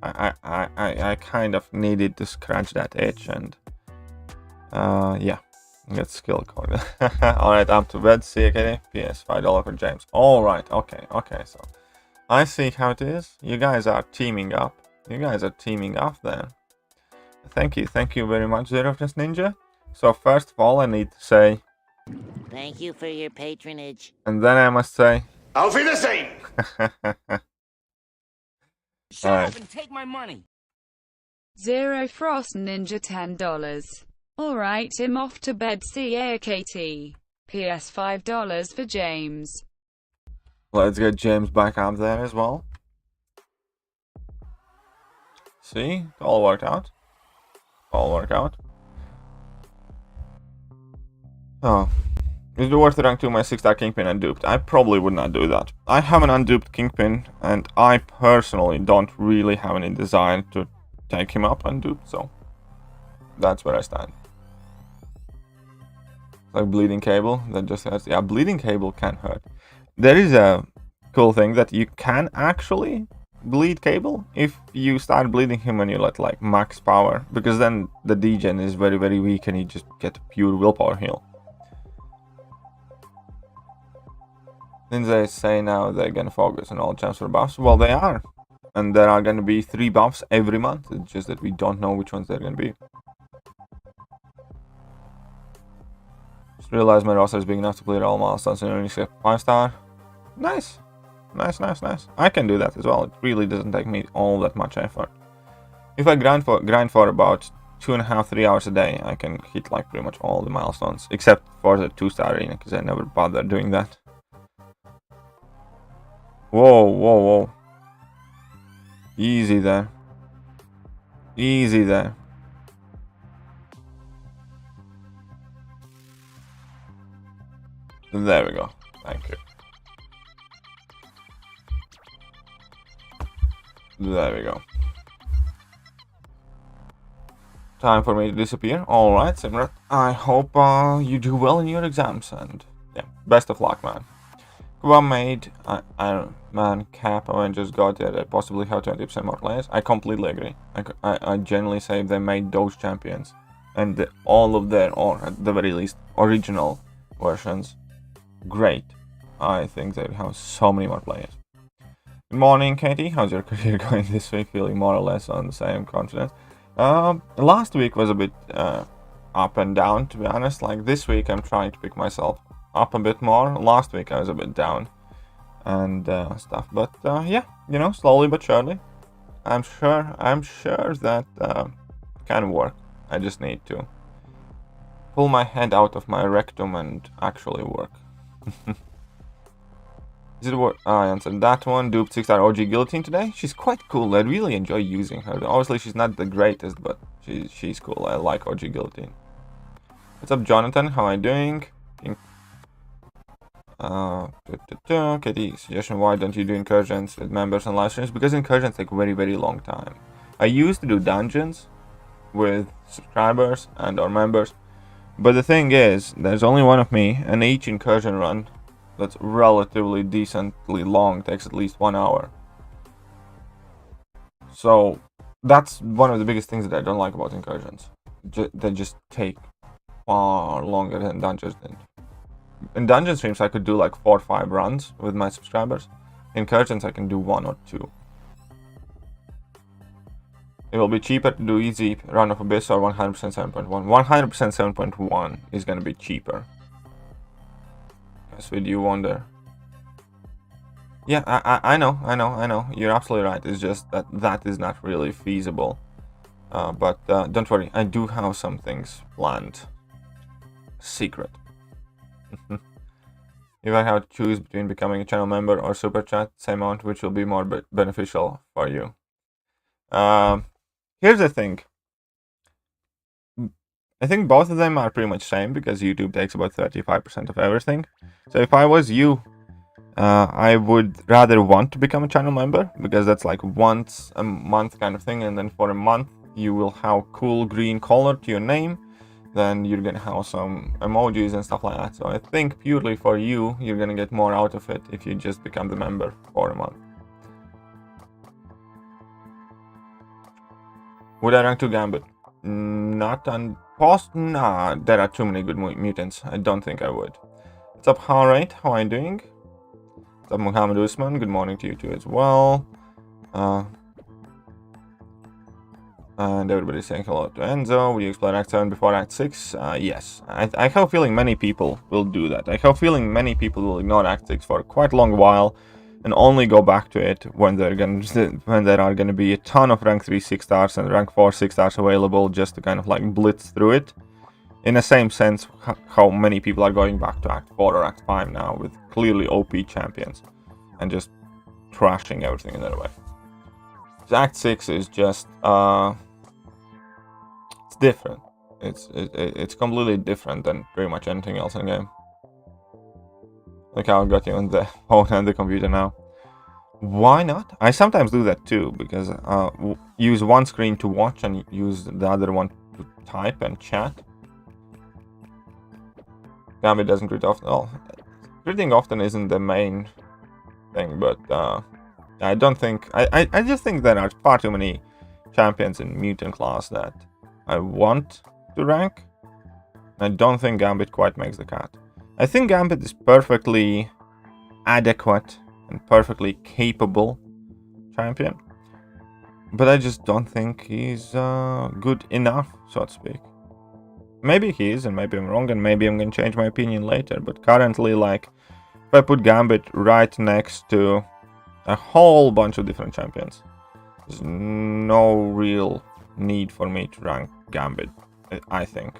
I kind of needed to scratch that itch, and yeah. Get skill code. Alright, up to bed. See you, Katie. PS, $5 for James. Alright, okay, so I see how it is. You guys are teaming up. You guys are teaming up there. Thank you very much, ZeroFest Ninja. So first of all, I need to say thank you for your patronage. And then I must say Auf Wiedersehen! Shut up and take my money. Zero Frost Ninja $10. Alright, I'm off to bed. See ya, KT. PS $5 for James. Let's get James back up there as well. See? It all worked out. All worked out. Oh. Is it worth to rank 2 my 6-star Kingpin unduped? I probably would not do that. I have an unduped Kingpin, and I personally don't really have any desire to take him up unduped, so that's where I stand. Like bleeding cable that just hurts. Yeah, bleeding cable can hurt. There is a cool thing that you can actually bleed cable if you start bleeding him when you're at like max power, because then the degen is very, very weak and you just get a pure willpower heal. Then they say now they're gonna focus on all champs for buffs. Well, they are. And there are gonna be 3 buffs every month. It's just that we don't know which ones they're gonna be. Just realized my roster is big enough to clear all milestones and only skip 5-star. Nice. Nice, nice, nice. I can do that as well. It really doesn't take me all that much effort. If I grind for about 2.5-3 hours a day, I can hit like pretty much all the milestones. Except for the 2-star arena, because I never bother doing that. Whoa, whoa, whoa. Easy there. Easy there. There we go. Thank you. There we go. Time for me to disappear. Alright, CMRAD. I hope you do well in your exams, and yeah, best of luck, man. COMRADE, Iron Man, Cap, Avengers, God, yeah, they possibly have 20% more players. I completely agree. I genuinely say they made those champions, and all of their, or at the very least, original versions, great. I think they have so many more players. Good morning, Katie. How's your career going this week? Feeling more or less on the same confidence? Last week was a bit up and down, to be honest. Like this week, I'm trying to pick myself up a bit more. Last week, I was a bit down and stuff. But yeah, you know, slowly but surely, I'm sure that can work. I just need to pull my head out of my rectum and actually work. Is it what I answered that one? Duped 6-star OG Guillotine today. She's quite cool. I really enjoy using her. Obviously, she's not the greatest, but she's cool. I like OG Guillotine. What's up, Jonathan? How are you doing? Katie, suggestion: why don't you do incursions with members and live streams? Because incursions take very, very long time. I used to do dungeons with subscribers and or members, but the thing is, there's only one of me, and each incursion run that's relatively decently long takes at least 1 hour. So that's one of the biggest things that I don't like about incursions. They just take far longer than dungeons did. In dungeon streams, I could do like 4 or 5 runs with my subscribers. In incursions, I can do 1 or 2. It will be cheaper to do easy run of Abyss or 100% 7.1. 100% 7.1 is going to be cheaper. So do you wonder? Yeah, I know. You're absolutely right. It's just that is not really feasible. But don't worry, I do have some things planned. Secret. If I have to choose between becoming a channel member or super chat, same amount, which will be more beneficial for you. Here's the thing. I think both of them are pretty much same because YouTube takes about 35% of everything. So if I was you, I would rather want to become a channel member because that's like once a month kind of thing, and then for a month you will have cool green color to your name. Then you're gonna have some emojis and stuff like that. So I think purely for you, you're gonna get more out of it if you just become the member for a month. Would I rank 2 Gambit? Not on post. Nah, there are too many good mutants. I don't think I would. What's up, Harrate? How are you doing? What's up, Muhammad Usman? Good morning to you too as well. And everybody's saying hello to Enzo. Will you explore Act 7 before Act 6? Yes. I have a feeling many people will do that. I have a feeling many people will ignore Act 6 for quite a long while and only go back to it when there are gonna be a ton of rank 3 6-stars and rank 4 6-stars available, just to kind of like blitz through it. In the same sense, how many people are going back to Act 4 or Act 5 now with clearly OP champions and just trashing everything in their way. So Act 6 is just it's different. It's completely different than pretty much anything else in the game. Look how I got you on the phone and the computer now. Why not? I sometimes do that too, because use one screen to watch and use the other one to type and chat. Gambit doesn't crit often. Well, critting often isn't the main thing, but I don't think... I just think there are far too many champions in Mutant class that I want to rank. I don't think Gambit quite makes the cut. I think Gambit is perfectly adequate and perfectly capable champion, but I just don't think he's good enough, so to speak. Maybe he is, and maybe I'm wrong, and maybe I'm gonna change my opinion later, but currently, like, if I put Gambit right next to a whole bunch of different champions, there's no real need for me to rank Gambit, I think.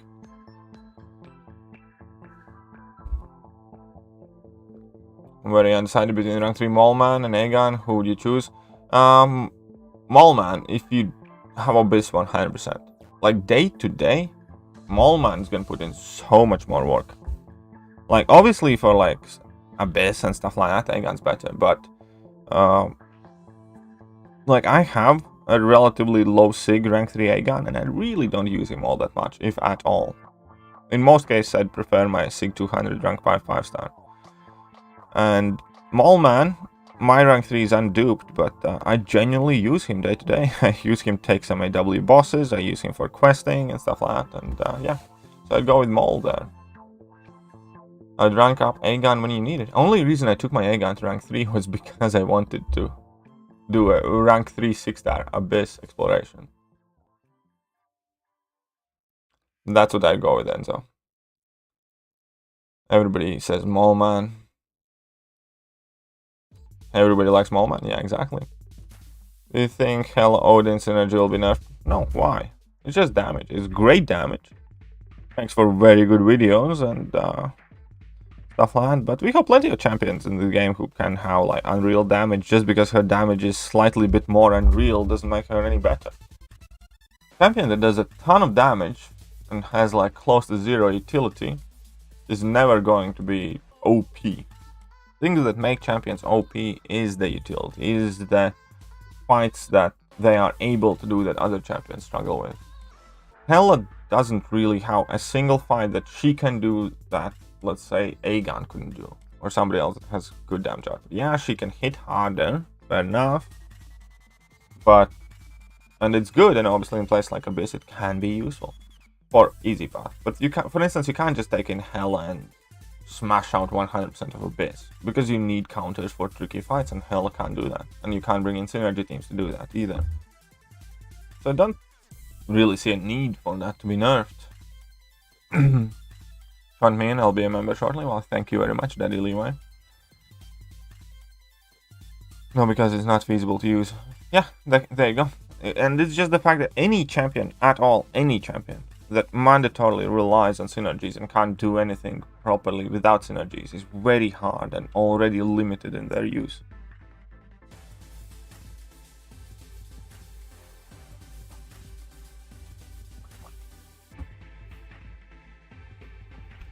I'm very undecided between rank 3 Mallman and Aegon. Who would you choose? Mallman, if you have Abyss 100%. Like, day to day, Mallman's gonna put in so much more work. Like, obviously for like Abyss and stuff like that, Aegon's better, but like, I have a relatively low SIG rank 3 Aegon, and I really don't use him all that much, if at all. In most cases, I'd prefer my SIG 200 rank 5 5-star. And Mallman, my rank 3 is unduped, but I genuinely use him day to day. I use him to take some AW bosses, I use him for questing and stuff like that, and yeah. So I'd go with Maul there. I'd rank up Aegon when you need it. Only reason I took my Aegon to rank 3 was because I wanted to do a rank 3 6-star Abyss exploration. That's what I'd go with, Enzo. Everybody says Mallman. Everybody likes Mallman? Yeah, exactly. Do you think Hell Odin synergy will be nerfed? No, why? It's just damage. It's great damage. Thanks for very good videos and stuff like that. But we have plenty of champions in the game who can have like unreal damage. Just because her damage is slightly bit more unreal doesn't make her any better. Champion that does a ton of damage and has like close to zero utility is never going to be OP. Things that make champions OP is the utility, is the fights that they are able to do that other champions struggle with. Hela doesn't really have a single fight that she can do that, let's say, Aegon couldn't do, or somebody else that has good damage output. Yeah, she can hit harder, fair enough, but, and it's good, and obviously in place like Abyss it can be useful for easy path. But you can, for instance, you can't just take in Hela and smash out 100% of Abyss, because you need counters for tricky fights, and Hell can't do that, and you can't bring in synergy teams to do that either. So I don't really see a need for that to be nerfed. Fund me in, I'll be a member shortly. Well, thank you very much, Daddy Leeway. No, because it's not feasible to use. Yeah, there you go. And it's just the fact that any champion at all, any champion that mandatorily relies on synergies and can't do anything properly without synergies is very hard and already limited in their use.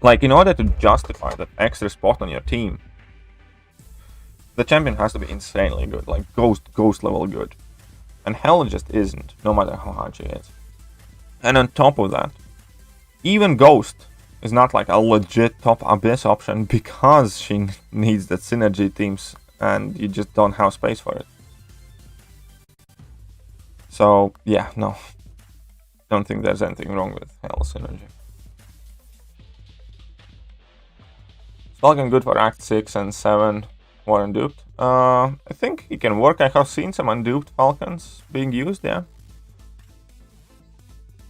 Like, in order to justify that extra spot on your team, the champion has to be insanely good, like ghost level good. And Hell just isn't, no matter how hard she is. And on top of that, even Ghost is not like a legit top Abyss option because she needs that synergy teams and you just don't have space for it. So, yeah, no. Don't think there's anything wrong with Hell synergy. Falcon good for Act 6 and 7 were unduped. I think he can work. I have seen some unduped Falcons being used, yeah.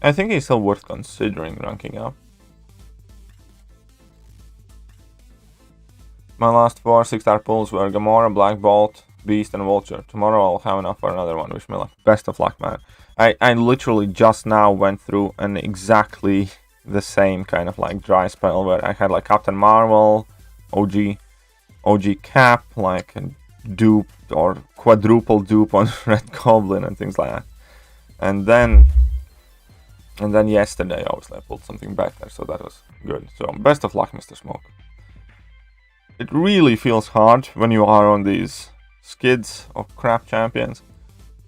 I think he's still worth considering ranking up. My last 4 6-star pulls were Gamora, Black Bolt, Beast, and Vulture. Tomorrow I'll have enough for another one. Wish me luck. Best of luck, man. I literally just now went through an exactly the same kind of like dry spell where I had like Captain Marvel, OG Cap, like a dupe or quadruple dupe on Red Goblin and things like that. And then yesterday, obviously, I pulled something better, so that was good. So, best of luck, Mr. Smoke. It really feels hard when you are on these skids of crap champions.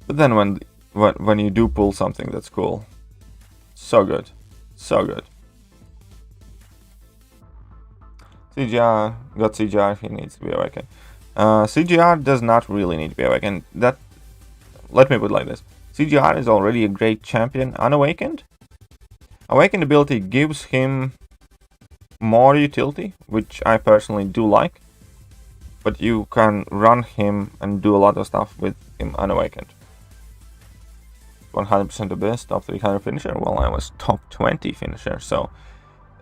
But then when you do pull something that's cool, so good. So good. CGR got CGR if he needs to be awakened. CGR does not really need to be awakened. That, let me put it like this. CGR is already a great champion unawakened. Awakened ability gives him more utility, which I personally do like. But you can run him and do a lot of stuff with him unawakened. 100% abyss, top 300 finisher. Well, I was top 20 finisher, so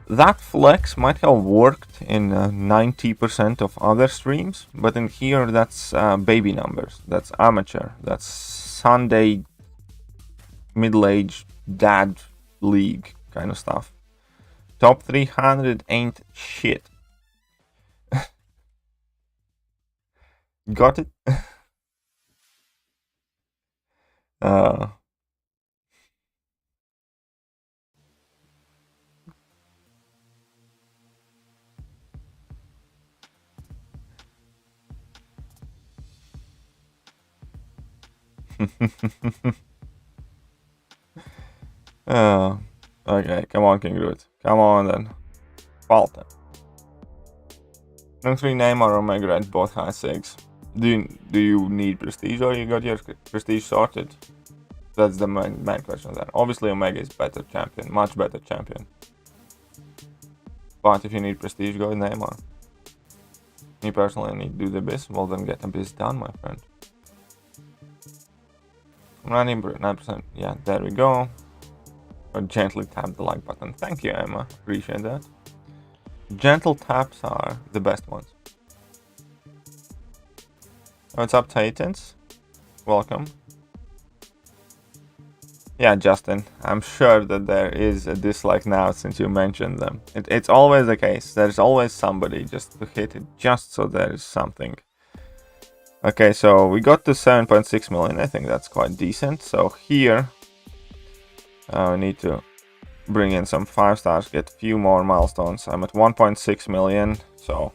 that flex might have worked in 90% of other streams, but in here that's baby numbers. That's amateur. That's Sunday middle-aged dad league kind of stuff. Top 300 ain't shit. Got it? Okay, come on, King Root. Come on then. Falta. No 3 Neymar or Omega Red, both high 6. Do you need prestige or you got your prestige sorted? That's the main question there. Obviously Omega is better champion, much better champion. But if you need prestige, go with Neymar. Me personally need to do the abyss, well then get abyss done, my friend. Running 9%, yeah, there we go. Or gently tap the like button. Thank you, Emma, appreciate that. Gentle taps are the best ones. What's up, Titans? Welcome. Yeah, Justin, I'm sure that there is a dislike now since you mentioned them. It's always the case. There's always somebody just to hit it, just so there is something. Okay, so we got to 7.6 million. I think that's quite decent. So here, we need to bring in some 5 stars, get a few more milestones. I'm at 1.6 million, so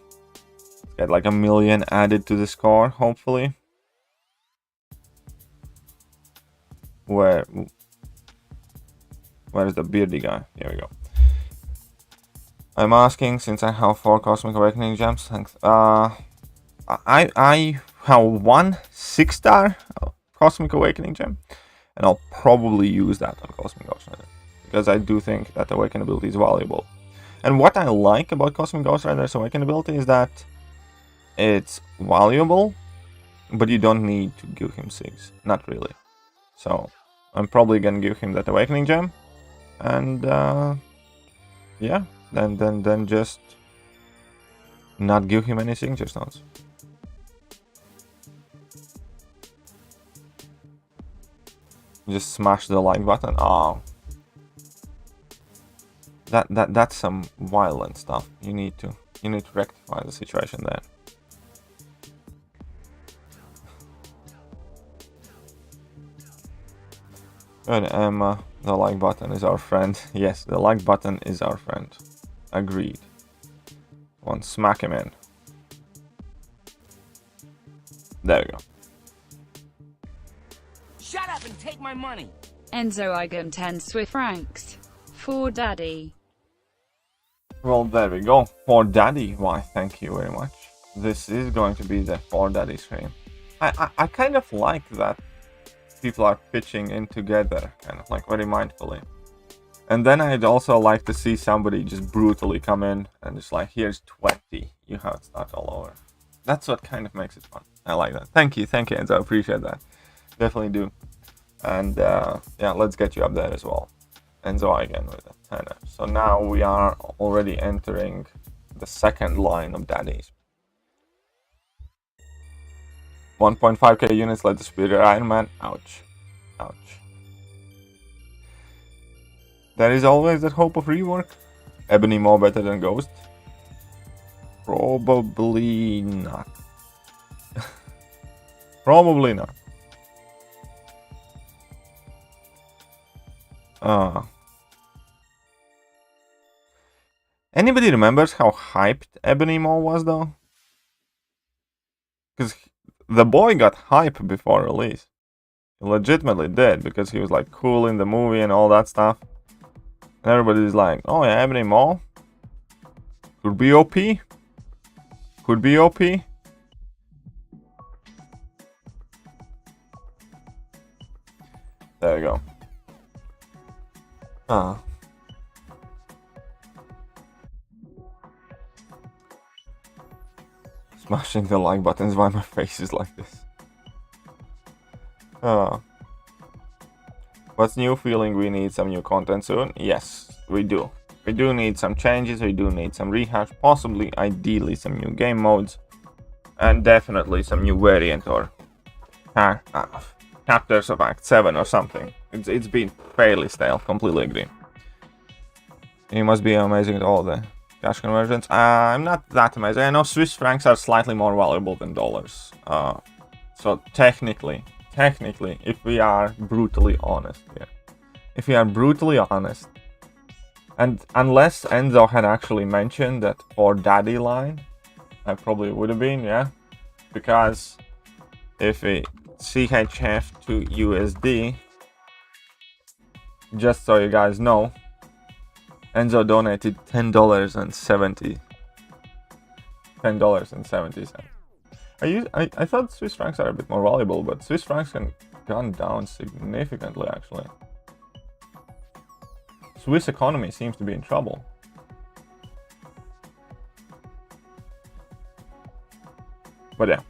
get like a million added to the score, hopefully. Where's the beardy guy? Here we go. I'm asking since I have 4 Cosmic Awakening gems. Thanks. I have 1 6-star Cosmic Awakening gem, and I'll probably use that on Cosmic Ghost Rider because I do think that Awaken ability is valuable. And what I like about Cosmic Ghost Rider's Awaken ability is that it's valuable, but you don't need to give him 6. Not really. So I'm probably gonna give him that Awakening gem, and yeah, then just not give him any signature stones. Just smash the like button. Oh, that's some violent stuff. You need to rectify the situation there. Good, Emma. The like button is our friend. Yes, the like button is our friend. Agreed. One, smack him in. There we go. Shut up and take my money. Enzo, I got 10 Swiss francs. For daddy. Well, there we go. For daddy. Why, thank you very much. This is going to be the for daddy stream. I kind of like that people are pitching in together, kind of like very mindfully. And then I'd also like to see somebody just brutally come in and just like, here's 20. You have to start all over. That's what kind of makes it fun. I like that. Thank you, Enzo. I appreciate that. Definitely do. And yeah, let's get you up there as well. Enzo again with a 10. So now we are already entering the second line of daddies. 1.5k units like the Superior Iron Man. Ouch. Ouch. There is always that hope of rework. Ebony more better than Ghost? Probably not. Probably not. Anybody remembers how hyped Ebony Maw was though? Because the boy got hype before release. He legitimately did, because he was like cool in the movie and all that stuff. And everybody's like, oh yeah, Ebony Maw could be OP. could be OP. There we go. Smashing the like button is why my face is like this. What's new? Feeling we need some new content soon? Yes, we do. We do need some changes, we do need some rehash, possibly, ideally, some new game modes, and definitely some new variant or chapters of Act 7 or something. It's been fairly stale, completely agree. It must be amazing at all the cash conversions. I'm not that amazing. I know Swiss francs are slightly more valuable than dollars. So technically, if we are brutally honest here, and unless Enzo had actually mentioned that for daddy line, I probably would have been, yeah. Because if we CHF to USD, just so you guys know, Enzo donated $10.70. I thought Swiss francs are a bit more valuable, but Swiss francs can gone down significantly actually. Swiss economy seems to be in trouble. But yeah,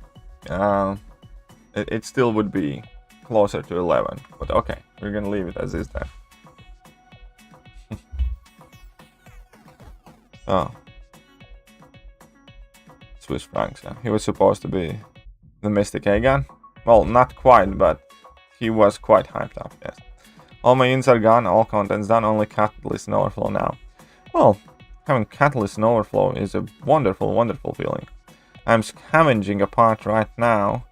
it still would be closer to 11. But okay, we're gonna leave it as is then. Oh, Swiss francs. Yeah. He was supposed to be the Mystic Aegon. Well, not quite, but he was quite hyped up. Yes. All my units are gone, all content's done, only Catalyst and Overflow now. Well, having Catalyst and Overflow is a wonderful, wonderful feeling. I'm scavenging a part right now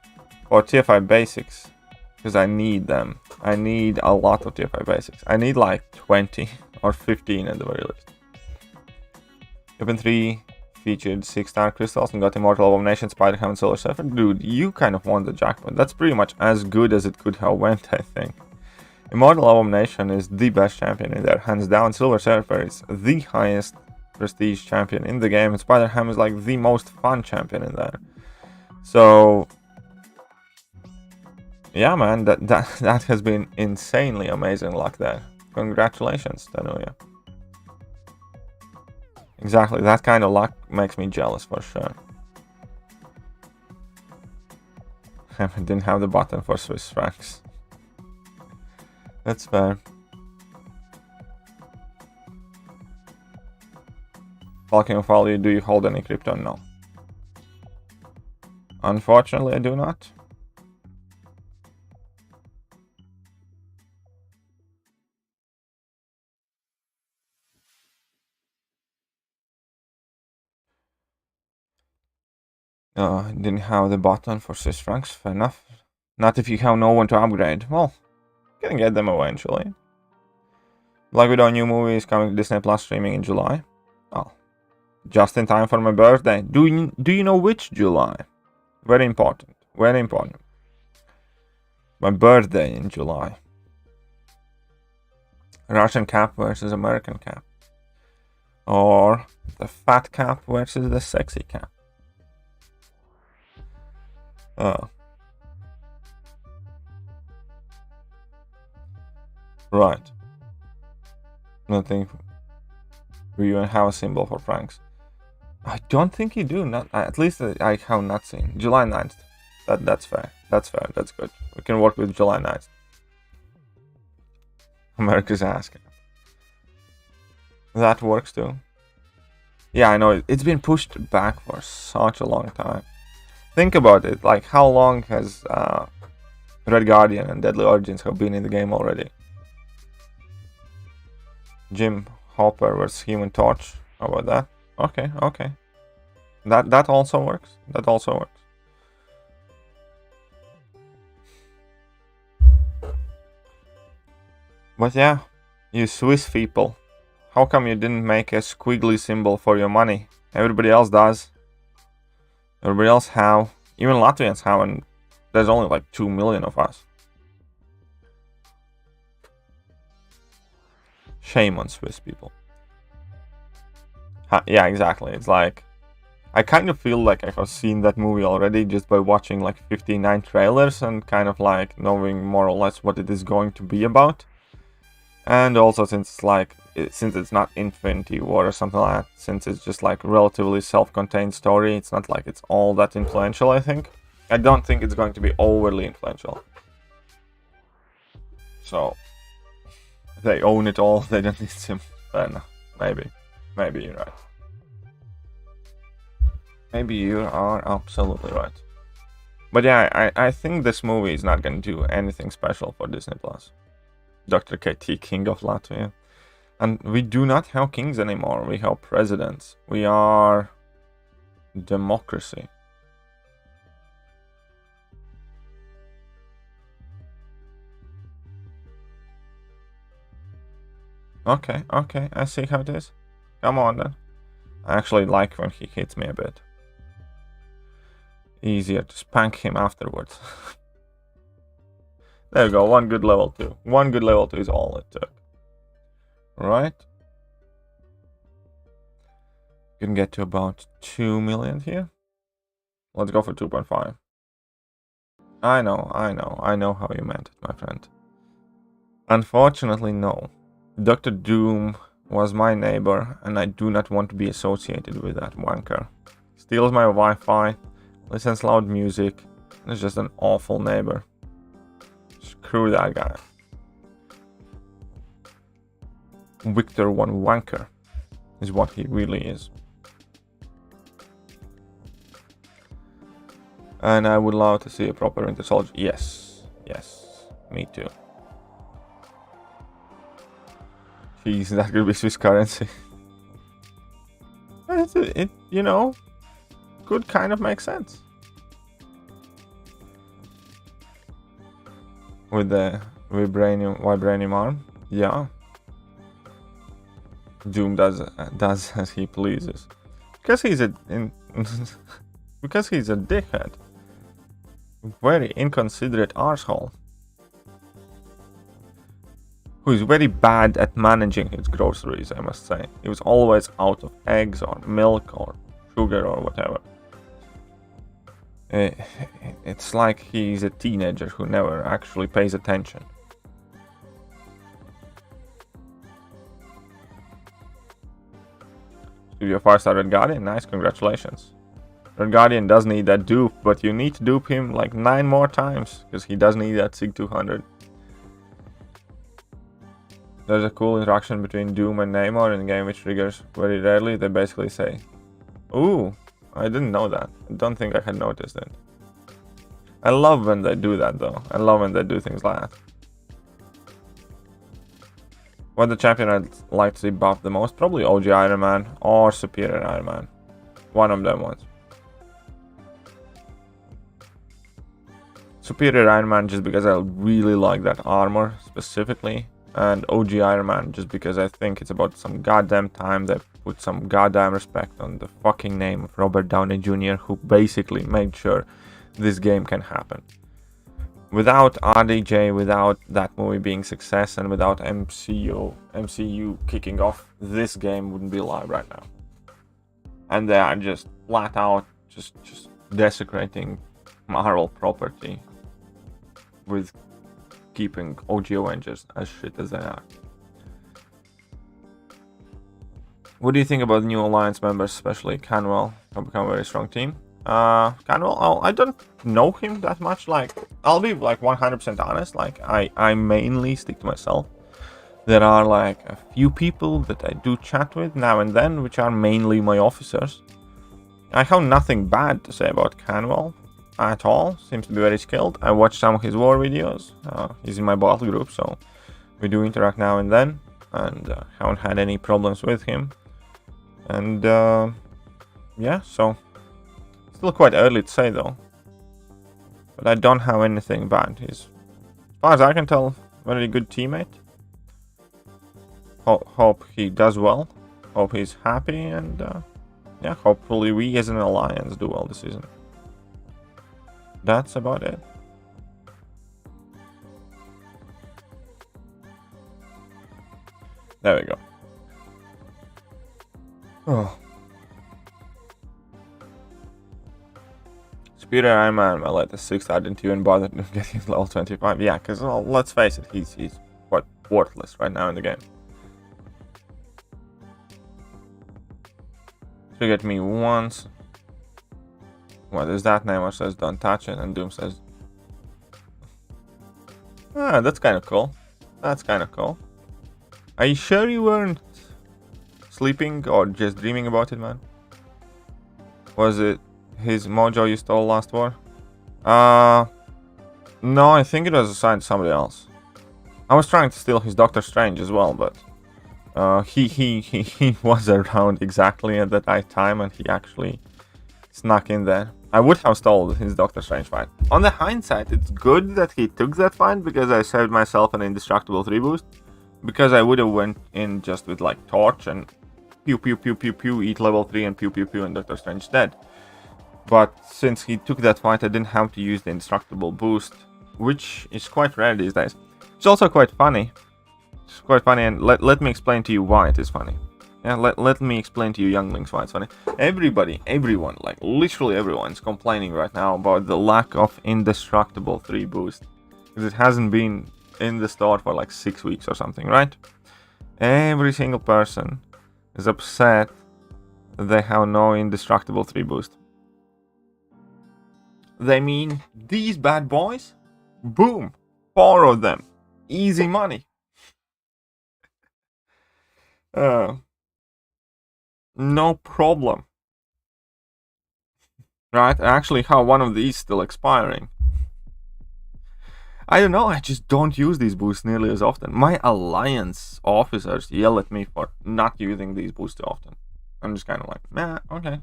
for TFI basics, because I need them. I need a lot of TFI basics. I need like 20 or 15 at the very least. Open 3 featured 6-star crystals and got Immortal Abomination, Spider-Ham and Solar Surfer. Dude, you kind of won the jackpot. That's pretty much as good as it could have went, I think. Immortal Abomination is the best champion in there, hands down. Silver Surfer is the highest prestige champion in the game, and Spider-Ham is like the most fun champion in there. So yeah, man, that has been insanely amazing luck there. Congratulations, Tanuya. Exactly, that kind of luck makes me jealous for sure. I didn't have the button for Swiss francs. That's fair. Falcon of Value, do you hold any crypto? No. Unfortunately, I do not. I didn't have the button for Swiss francs, fair enough. Not if you have no one to upgrade. Well, you can get them eventually. Black Widow new movie is coming to Disney Plus streaming in July. Oh, just in time for my birthday. Do you know which July? Very important. Very important. My birthday in July. Russian cap versus American cap. Or the fat cap versus the sexy cap. Right. Nothing. Do you have a symbol for francs? I don't think you do. Not at least I have not seen. July 9th. That's fair. That's fair. That's good. We can work with July 9th. America's asking. That works too. Yeah, I know. It's been pushed back for such a long time. Think about it. Like, how long has Red Guardian and Deadly Origins have been in the game already? Jim Hopper versus Human Torch. How about that? Okay, okay. That also works. That also works. But yeah, you Swiss people. How come you didn't make a squiggly symbol for your money? Everybody else does. Everybody else have. Even Latvians have, and there's only like 2 million of us. Shame on Swiss people. Yeah, exactly. It's like, I kind of feel like I have seen that movie already just by watching like 59 trailers and kind of like knowing more or less what it is going to be about. And also since it's not Infinity War or something like that, since it's just like relatively self-contained story, it's not like it's all that influential, I think. I don't think it's going to be overly influential. So they own it all, they don't need him. Then maybe you're right. Maybe you are absolutely right. But yeah, I think this movie is not going to do anything special for Disney+. Dr. KT, King of Latvia. And we do not have kings anymore, we have presidents. We are democracy. Okay, I see how it is. Come on then. I actually like when he hits me a bit. Easier to spank him afterwards. There we go, one good level 2. One good level 2 is all it took. Right? You can get to about 2 million here. Let's go for 2.5. I know how you meant it, my friend. Unfortunately, no. Dr. Doom was my neighbor, and I do not want to be associated with that wanker. Steals my Wi-Fi, listens loud music, and is just an awful neighbor. Screw that guy. Victor One Wanker is what he really is. And I would love to see a proper Winter Soldier. Yes, me too. Jeez, that could be Swiss currency. It, you know, could kind of make sense. With the vibranium arm, yeah. Doom does as he pleases. Because he's a because he's a dickhead. Very inconsiderate arsehole. Who is very bad at managing his groceries, I must say. He was always out of eggs or milk or sugar or whatever. It's like he's a teenager who never actually pays attention. Studio 5-star Red Guardian, nice, congratulations. Red Guardian does need that dupe, but you need to dupe him like 9 more times, because he does need that SIG 200. There's a cool interaction between Doom and Namor in the game which triggers very rarely. They basically say, "Ooh, I didn't know that. I don't think I had noticed it." I love when they do that though. I love when they do things like that. What the champion I'd like to see buff the most? Probably OG Iron Man or Superior Iron Man. One of them was. Superior Iron Man just because I really like that armor specifically. And OG Iron Man just because I think it's about some goddamn time they put some goddamn respect on the fucking name of Robert Downey Jr. who basically made sure this game can happen. Without RDJ, without that movie being success, and without MCU kicking off, this game wouldn't be live right now. And they are just flat out just desecrating Marvel property with keeping OG Avengers as shit as they are. What do you think about new Alliance members, especially Canwell? Have become a very strong team. Canwell, I don't know him that much. Like, I'll be like 100% honest. Like, I mainly stick to myself. There are like a few people that I do chat with now and then, which are mainly my officers. I have nothing bad to say about Canwell at all. Seems to be very skilled. I watched some of his war videos. He's in my battle group, so we do interact now and then, and haven't had any problems with him. And yeah, so still quite early to say though. But I don't have anything bad. He's, as far as I can tell, a very good teammate. Hope he does well. Hope he's happy, and yeah, hopefully we as an alliance do well this season. That's about it. There we go. Oh. Peter, I'm at the 6th. I didn't even bother to get him level 25. Yeah, because, well, let's face it, he's quite worthless right now in the game. Triggered me once. What is that? Name says don't touch it, and Doom says, ah, that's kind of cool. That's kind of cool. Are you sure you weren't sleeping or just dreaming about it, man? Was it his mojo you stole last war? No, I think it was assigned to somebody else. I was trying to steal his Doctor Strange as well, but he was around exactly at the right time, and he actually snuck in there. I would have stolen his Doctor Strange fight. On the hindsight, it's good that he took that fight because I saved myself an indestructible 3 boost. Because I would have went in just with like torch and pew pew pew pew pew, eat level 3 and pew pew pew, and Doctor Strange dead. But since he took that fight, I didn't have to use the indestructible boost, which is quite rare these days. It's also quite funny. It's quite funny, and let me explain to you why it is funny. Yeah, let me explain to you younglings why it's funny. Everyone, like literally everyone is complaining right now about the lack of indestructible 3 boost. Because it hasn't been in the store for like 6 weeks or something, right? Every single person is upset that they have no indestructible 3 boost. They mean these bad boys? Boom! 4 of them. Easy money. No problem. Right? I actually have one of these still expiring. I don't know, I just don't use these boosts nearly as often. My alliance officers yell at me for not using these boosts too often. I'm just kind of like, nah, okay.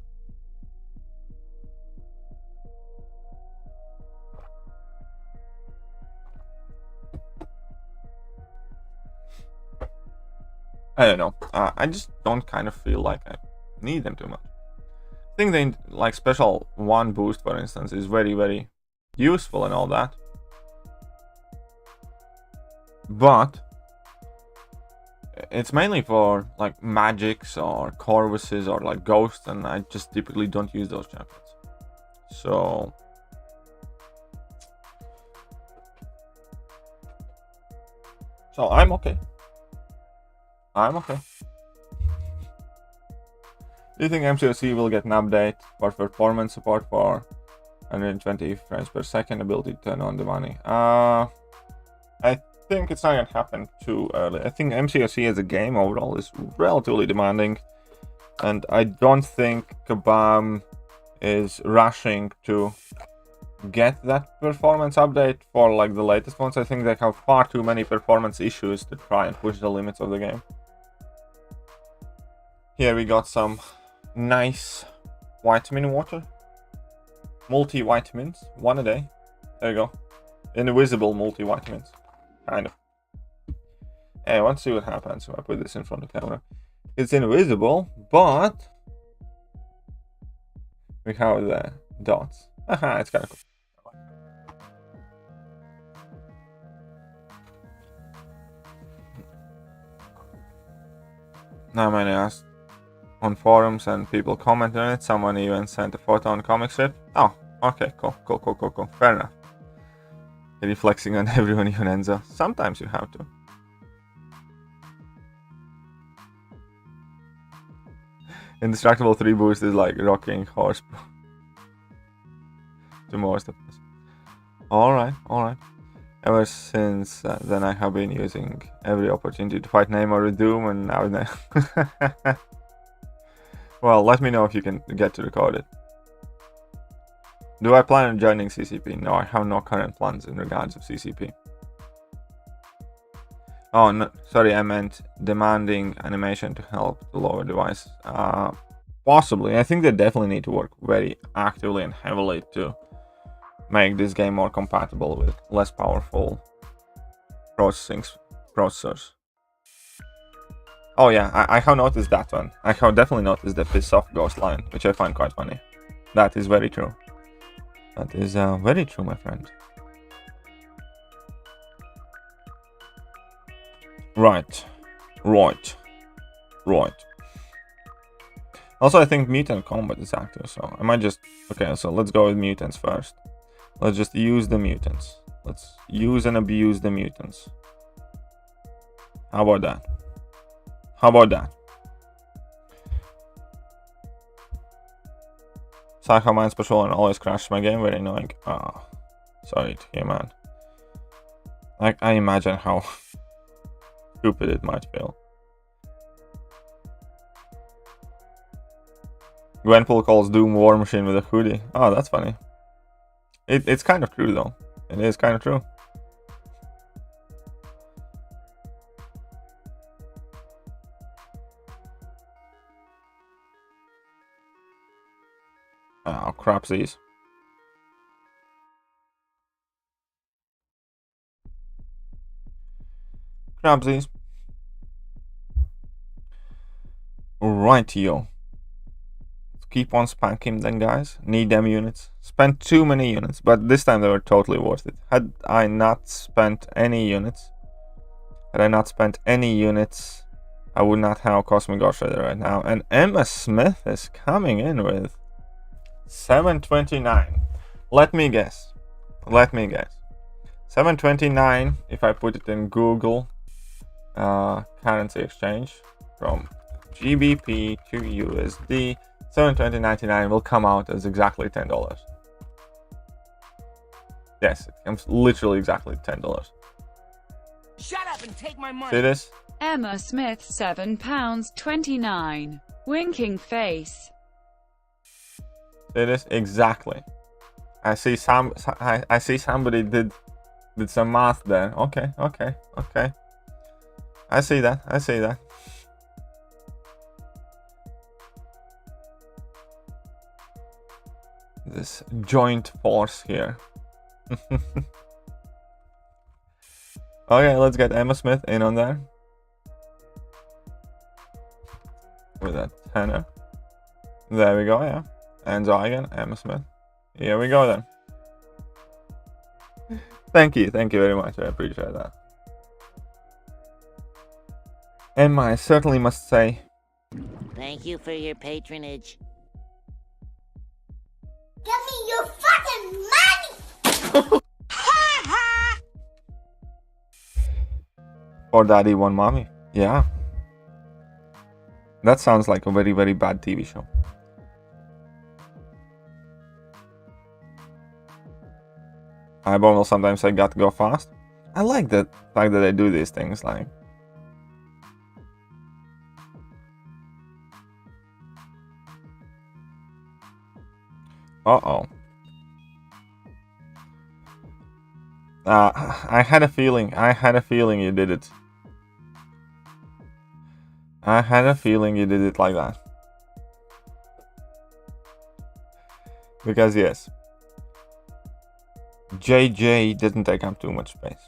I don't know. I just don't kind of feel like I need them too much. I think they like special 1 boost, for instance, is very, very useful and all that. But it's mainly for like magics or corvuses or like ghosts, and I just typically don't use those champions. So I'm okay. I'm okay. Do you think MCOC will get an update for performance support for 120 frames per second, ability to turn on the money? I think it's not gonna happen too early. I think MCOC as a game overall is relatively demanding, and I don't think Kabam is rushing to get that performance update for like the latest ones. I think they have far too many performance issues to try and push the limits of the game. Here we got some nice vitamin water. Multivitamins, 1 a day. There you go. Invisible multivitamins. Kind of. Hey, let's see what happens if I put this in front of the camera. It's invisible, but we have the dots. Haha, it's kind of cool. Now I'm asked on forums and people comment on it. Someone even sent a photo on comic strip. Oh, okay, cool. Fair enough. You're flexing on everyone, even Enzo. Sometimes you have to. Indestructible 3 boost is like rocking horse to most of us. Alright. Ever since then I have been using every opportunity to fight Namor with Doom, and now well, let me know if you can get to record it. Do I plan on joining CCP? No, I have no current plans in regards of CCP. Oh, no, sorry, I meant demanding animation to help the lower device. Possibly. I think they definitely need to work very actively and heavily to make this game more compatible with less powerful processors. Oh yeah, I have noticed that one. I have definitely noticed the piss off ghost line, which I find quite funny. That is very true. That is very true, my friend. Right. Also, I think Mutant Combat is active, so I might just... Okay, so let's go with mutants first. Let's just use the mutants. Let's use and abuse the mutants. How about that? How about that? Psycho Man's Patrol and always crashes my game, very annoying. Oh, sorry to hear, man. Like, I imagine how stupid it might feel. Gwenpool calls Doom War Machine with a hoodie. Oh, that's funny. It's kind of true, though. It is kind of true. Oh, crapsies. Crapsies. Rightio. Let's keep on spanking them, guys. Need them units. Spent too many units, but this time they were totally worth it. Had I not spent any units, I would not have Cosmic Ghost Rider right now. And Emma Smith is coming in with 729. Let me guess. 729, if I put it in Google currency exchange from GBP to USD, 720.99 will come out as exactly $10. Yes, it comes literally exactly $10. Shut up and take my money. See this? Emma Smith, £7.29. Winking face. See this? Exactly. I see somebody did some math there. Okay. I see that. This joint force here. Okay, let's get Emma Smith in on there. With a tenner. There we go, yeah. And Zygon, Emma Smith. Here we go then. Thank you very much. I appreciate that. Emma, I certainly must say, Thank you for your patronage. Give me your fucking money! For Daddy One Mommy. Yeah. That sounds like a very, very bad TV show. Eyeball will sometimes say, got to go fast. I like the fact that they do these things, like... Uh-oh. I had a feeling you did it. I had a feeling you did it like that. Because yes, JJ didn't take up too much space.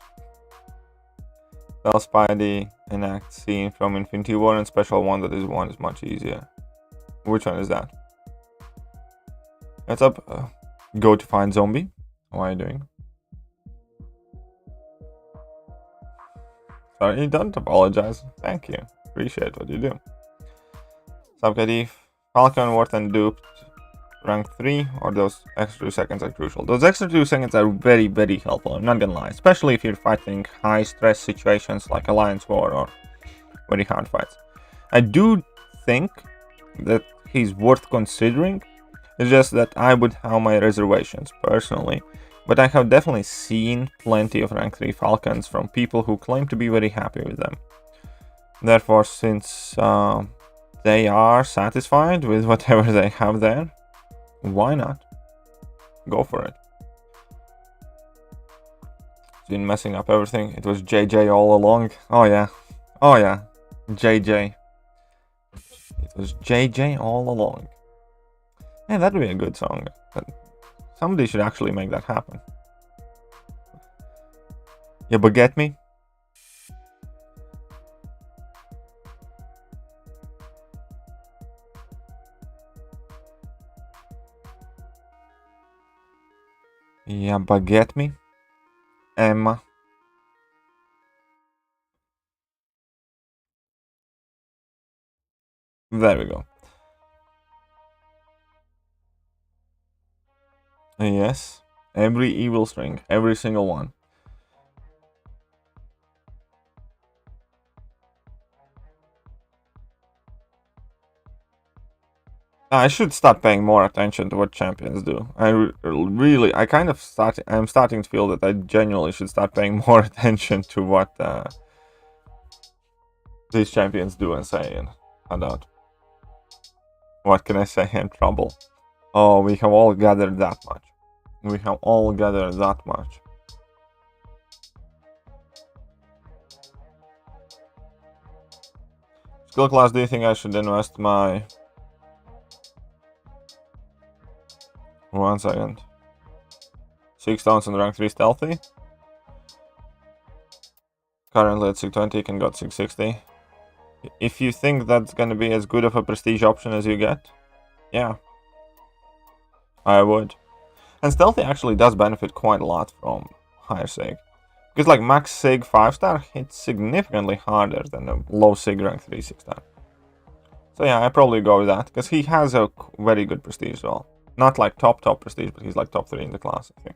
Tell Spidey enact scene from Infinity War and special one that is much easier. Which one is that? What's up? Go to find zombie. How are you doing? Sorry, don't apologize. Thank you. Appreciate what you do. Subcadif, Falcon, Worth and Duped, rank 3, or those extra 2 seconds are crucial. Those extra 2 seconds are very, very helpful, I'm not gonna lie. Especially if you're fighting high stress situations like Alliance War or very hard fights. I do think that he's worth considering. It's just that I would have my reservations personally. But I have definitely seen plenty of rank 3 Falcons from people who claim to be very happy with them. Therefore, since they are satisfied with whatever they have there, why not? Go for it. It's been messing up everything. It was JJ all along. Oh yeah. JJ. It was JJ all along. Yeah, that'd be a good song. Somebody should actually make that happen. Yeah, but get me? Yeah, but get me? Emma. There we go. Yes, every evil string, every single one. I should start paying more attention to what champions do. I'm starting to feel that I genuinely should start paying more attention to what these champions do and say and not. What can I say? In trouble. Oh, we have all gathered that much. We have all gathered that much. Skill class, do you think I should invest my... 1 second. 6,000 rank 3 stealthy. Currently at 620, can go to 660. If you think that's gonna be as good of a prestige option as you get, yeah, I would. And stealthy actually does benefit quite a lot from higher sig. Because like max sig 5-star hits significantly harder than a low sig rank 3 6-star. So yeah, I probably go with that, because he has a very good prestige as well. Not like top prestige, but he's like top 3 in the class, I think.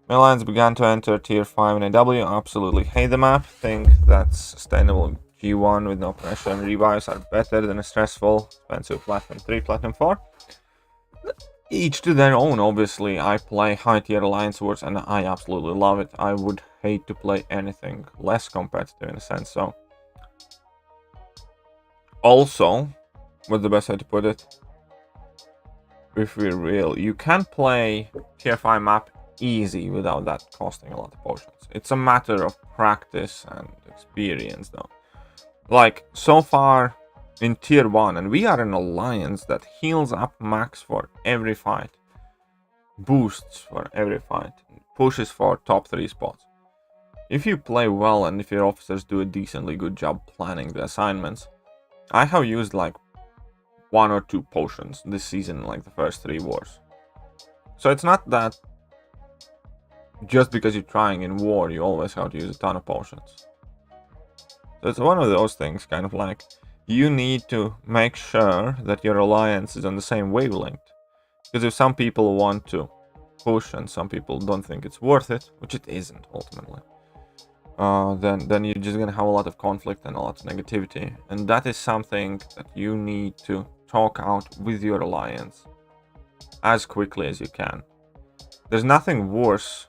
My alliance began to enter tier 5 in AW. Absolutely hate the map. Think that's sustainable. G1 with no pressure and revives are better than a stressful, expensive Platinum 3, Platinum 4. Each to their own, obviously. I play high tier alliance wars and I absolutely love it. I would hate to play anything less competitive in a sense, so. Also, what's the best way to put it? If we're real, you can play tier 5 map easy without that costing a lot of potions. It's a matter of practice and experience though. Like, so far in tier 1, and we are an alliance that heals up max for every fight, boosts for every fight, pushes for top 3 spots. If you play well and if your officers do a decently good job planning the assignments, I have used like 1 or 2 potions this season, like the first 3 wars. So it's not that just because you're trying in war, you always have to use a ton of potions. So it's one of those things, kind of like, you need to make sure that your alliance is on the same wavelength. Because if some people want to push and some people don't think it's worth it, which it isn't ultimately, then you're just gonna have a lot of conflict and a lot of negativity. And that is something that you need to talk out with your alliance as quickly as you can. There's nothing worse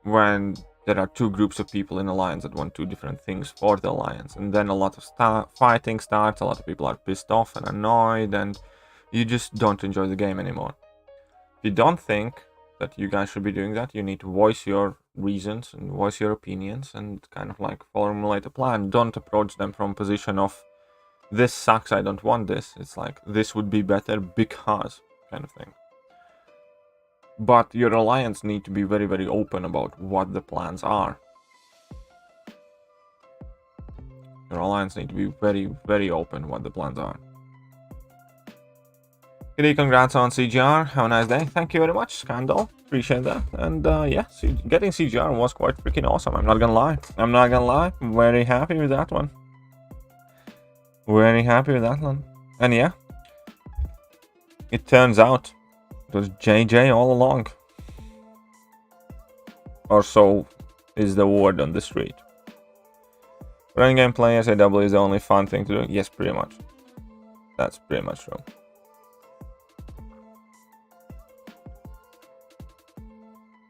when there are 2 groups of people in alliance that want 2 different things for the alliance, and then a lot of fighting starts, a lot of people are pissed off and annoyed, and you just don't enjoy the game anymore. If you don't think that you guys should be doing that, you need to voice your reasons and voice your opinions and kind of like formulate a plan. Don't approach them from a position of, this sucks, I don't want this. It's like, this would be better because kind of thing. But your alliance need to be very, very open about what the plans are. Your alliance need to be very, very open what the plans are. Kitty, congrats on CGR. Have a nice day. Thank you very much, Scandal. Appreciate that. And yeah, getting CGR was quite freaking awesome. I'm not gonna lie. I'm not gonna lie. Very happy with that one. Very happy with that one. And yeah, it turns out it was JJ all along. Or so is the word on the street. Running game players, AW is the only fun thing to do. Yes, pretty much. That's pretty much true.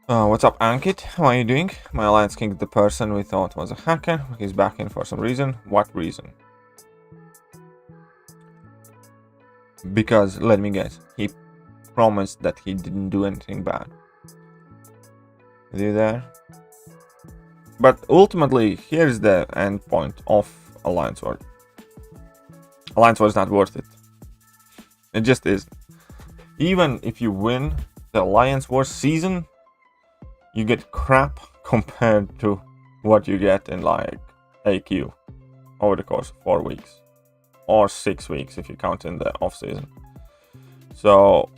What's up, Ankit? How are you doing? My alliance kicked the person we thought was a hacker. He's back in for some reason. What reason? Because, let me guess, he promised that he didn't do anything bad. Is he there? But ultimately, here's the end point of Alliance War. Alliance War is not worth it. It just isn't. Even if you win the Alliance War season, you get crap compared to what you get in like AQ over the course of 4 weeks. Or 6 weeks if you count in the off season. So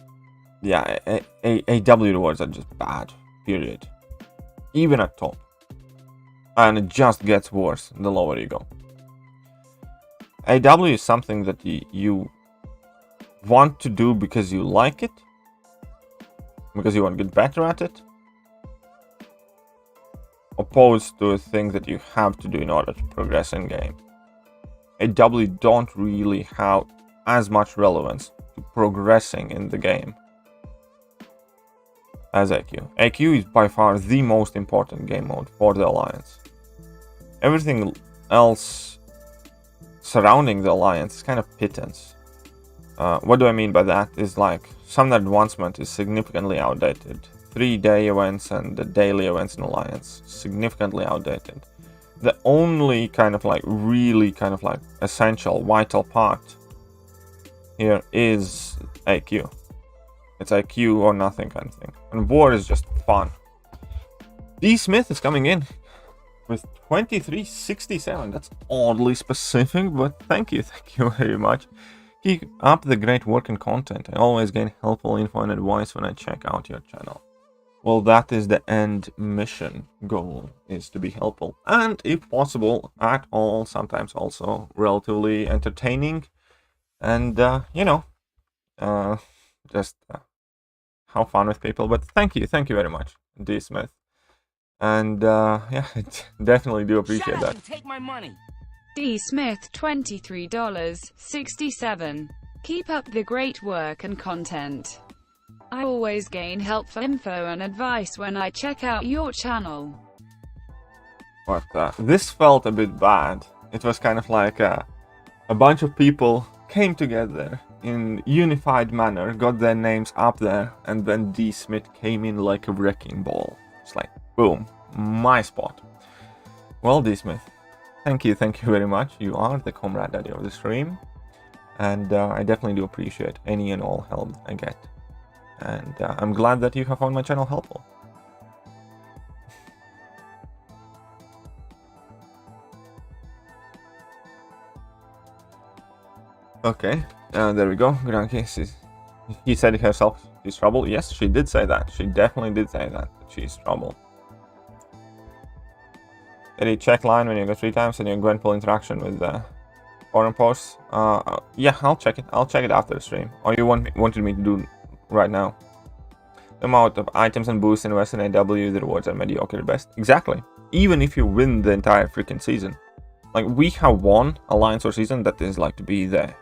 yeah, AW rewards are just bad, period. Even at top. And it just gets worse the lower you go. AW is something that you want to do because you like it, because you want to get better at it, opposed to a thing that you have to do in order to progress in game. AW don't really have as much relevance to progressing in the game as AQ. AQ is by far the most important game mode for the Alliance. Everything else surrounding the Alliance is kind of pittance. What do I mean by that? Is like Summoner Advancement is significantly outdated. 3-day events and the daily events in Alliance, significantly outdated. The only kind of like really kind of like essential, vital part here is AQ. It's IQ or nothing kind of thing. And war is just fun. D. Smith is coming in with 2367. That's oddly specific, but thank you very much. Keep up the great work and content. I always gain helpful info and advice when I check out your channel. Well, that is the end mission goal, is to be helpful. And if possible, at all, sometimes also relatively entertaining. And, just have fun with people. But thank you very much, D. Smith. And, yeah, definitely do appreciate that. Take my money. D. Smith, $23.67. Keep up the great work and content. I always gain helpful info and advice when I check out your channel. But this felt a bit bad. It was kind of like a bunch of people came together in unified manner, got their names up there, and then D. Smith came in like a wrecking ball. It's like, boom, my spot. Well, D. Smith, thank you very much. You are the comrade daddy of the stream. And I definitely do appreciate any and all help I get. And I'm glad that you have found my channel helpful. Okay, there we go. Granky, he said herself she's trouble. Yes, she did say that. She definitely did say that she's trouble. Did he check line when you go 3 times and your Gwenpool interaction with the forum posts? Yeah, I'll check it. I'll check it after the stream. Or you wanted me to do right now? The amount of items and boosts in Western AW, the rewards are mediocre at best. Exactly. Even if you win the entire freaking season. Like, we have one Alliance or season that is like to be the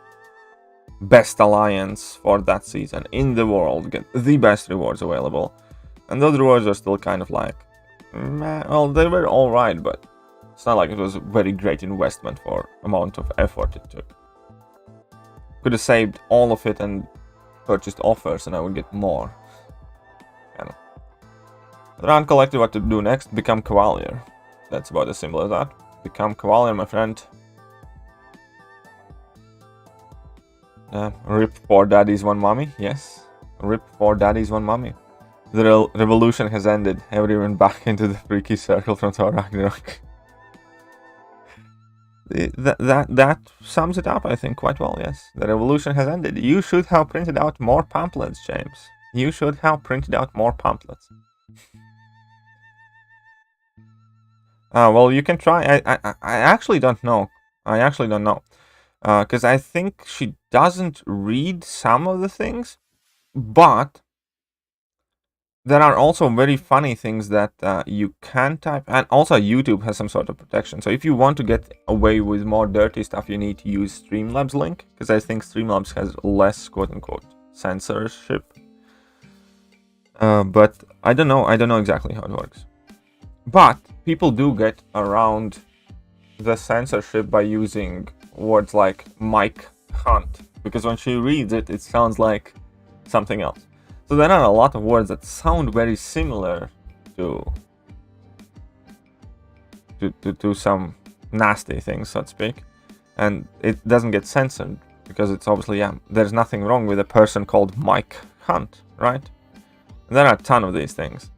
best Alliance for that season in the world, get the best rewards available. And those rewards are still kind of like, meh, well, they were alright, but it's not like it was a very great investment for amount of effort it took. Could have saved all of it and purchased offers and I would get more. Kind of. Around collective, what to do next? Become Cavalier. That's about as simple as that. Become Cavalier, my friend. Rip for daddy's one mommy. Yes. Rip for daddy's one mommy. The revolution has ended. Everyone back into the freaky circle from Thor Ragnarok. That sums it up, I think, quite well, yes. The revolution has ended. You should have printed out more pamphlets, James. You should have printed out more pamphlets. Well, you can try. I actually don't know. Because I think she doesn't read some of the things. But there are also very funny things that you can type. And also YouTube has some sort of protection. So if you want to get away with more dirty stuff, you need to use Streamlabs link. Because I think Streamlabs has less quote-unquote censorship. But I don't know exactly how it works. But people do get around the censorship by using words like Mike Hunt. Because when she reads it, it sounds like something else. So there are a lot of words that sound very similar to some nasty things, so to speak. And it doesn't get censored. Because it's obviously, yeah, there's nothing wrong with a person called Mike Hunt, right? And there are a ton of these things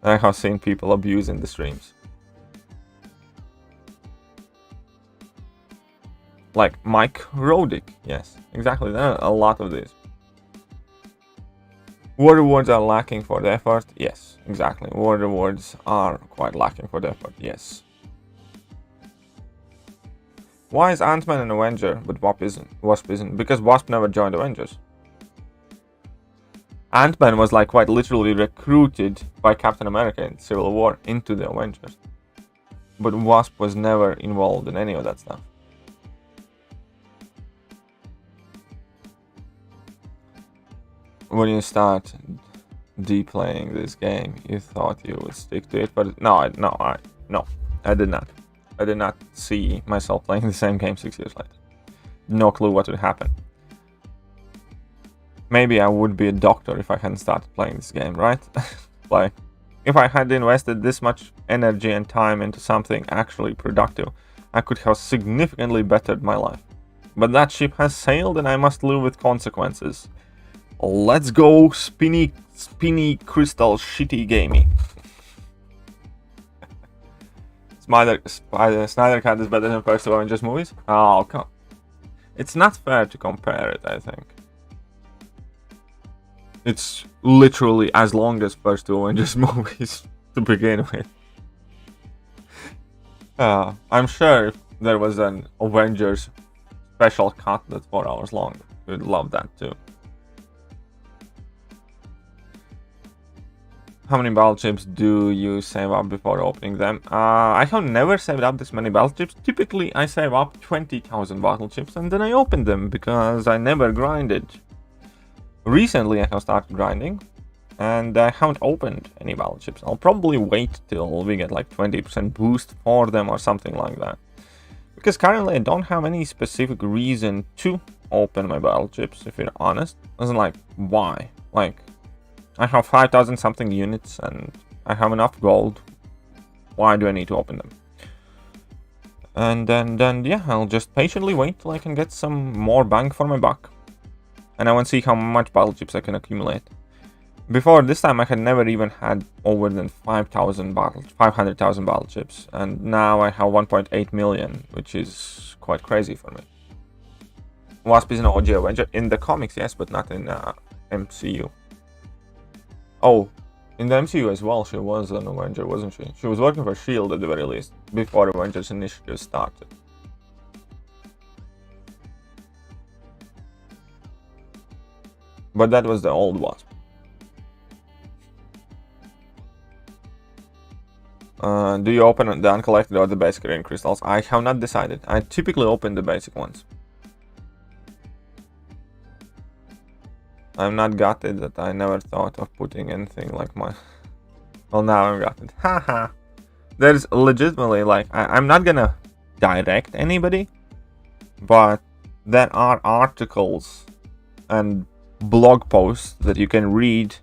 that I have seen people abuse in the streams. Like Mike Rodick, yes, exactly, there are a lot of these. War rewards are lacking for the effort, yes, exactly. War rewards are quite lacking for the effort, yes. Why is Ant-Man an Avenger, but Wasp isn't? Because Wasp never joined Avengers. Ant-Man was like quite literally recruited by Captain America in Civil War into the Avengers. But Wasp was never involved in any of that stuff. When you start playing this game, you thought you would stick to it, but no, I did not. I did not see myself playing the same game 6 years later. No clue what would happen. Maybe I would be a doctor if I hadn't started playing this game, right? Like, if I had invested this much energy and time into something actually productive, I could have significantly bettered my life. But that ship has sailed and I must live with consequences. Let's go spinny crystal shitty gaming. Snyder Cut is better than first Avengers movies? Oh, come. It's not fair to compare it, I think. It's literally as long as first two Avengers movies to begin with. I'm sure if there was an Avengers special cut that's 4 hours long, you'd love that too. How many battle chips do you save up before opening them? I have never saved up this many battle chips. Typically, I save up 20,000 battle chips and then I open them because I never grinded. Recently, I have started grinding and I haven't opened any battle chips. I'll probably wait till we get like 20% boost for them or something like that. Because currently, I don't have any specific reason to open my battle chips, if you're honest. It's like, why? Like, I have 5,000 something units and I have enough gold. Why do I need to open them? And then yeah, I'll just patiently wait till I can get some more bang for my buck. And I want to see how much battle chips I can accumulate. Before this time, I had never even had over than 500,000 battle chips. And now I have 1.8 million, which is quite crazy for me. Wasp is an OG Avenger in the comics, yes, but not in MCU. Oh, in the MCU as well, she was an Avenger, wasn't she? She was working for S.H.I.E.L.D. at the very least, before Avengers Initiative started. But that was the old Wasp. Do you open the uncollected or the basic green crystals? I have not decided. I typically open the basic ones. I'm not gutted that I never thought of putting anything like my... Well, now I'm gutted. Haha. There's legitimately, like, I'm not gonna direct anybody, but there are articles and blog posts that you can read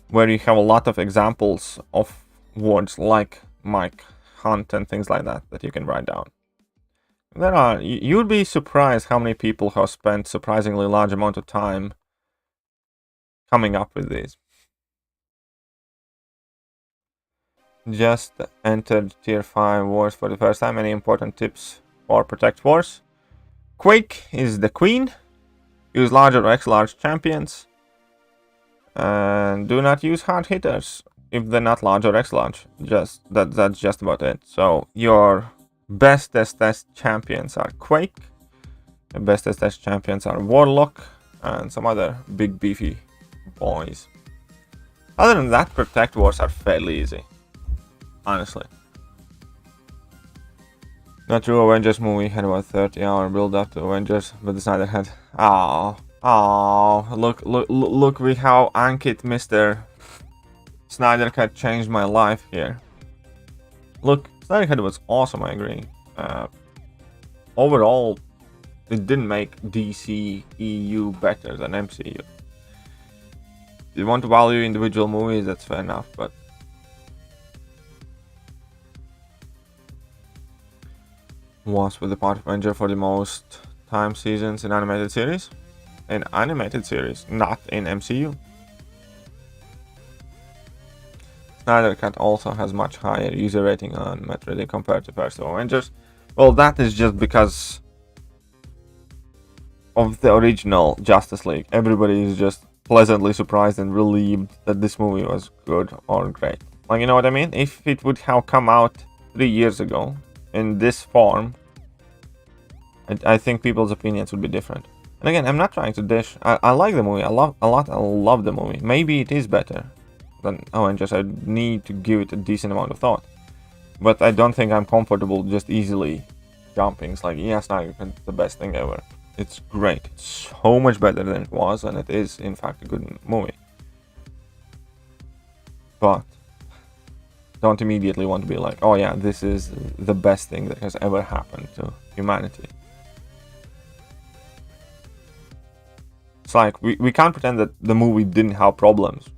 where you have a lot of examples of words like Mike Hunt and things like that that you can write down. There are... You'd be surprised how many people have spent surprisingly large amount of time coming up with these. Just entered tier 5 wars for the first time. Any important tips for Protect Wars? Quake is the queen. Use large or X large champions. And do not use hard hitters if they're not large or X large. That's just about it. So your bestest champions are Quake. The bestest champions are Warlock and some other big beefy boys. Other than that, Protect Wars are fairly easy. Honestly. Not true, Avengers movie had about 30-hour build up to Avengers, but the Snyder had... Look with how Ankit Mr. Snyder Cut changed my life here. Look, Snyder Cut was awesome, I agree. Overall, it didn't make DC EU better than MCU. If you want to value individual movies, that's fair enough, but... Wasp with the part of Avenger for the most time seasons in animated series? In animated series, not in MCU. Snyder Cut also has much higher user rating on Metacritic compared to first Avengers. Well, that is just because of the original Justice League. Everybody is just pleasantly surprised and relieved that this movie was good or great. Like, you know what I mean? If it would have come out 3 years ago in this form, I think people's opinions would be different. And again, I'm not trying to dish. I like the movie. I love the movie. Maybe it is better than Avengers. I need to give it a decent amount of thought. But I don't think I'm comfortable just easily jumping. It's like, yes, now it's the best thing ever. It's great. It's so much better than it was, and it is, in fact, a good movie. But don't immediately want to be like, oh yeah, this is the best thing that has ever happened to humanity. It's like, we can't pretend that the movie didn't have problems.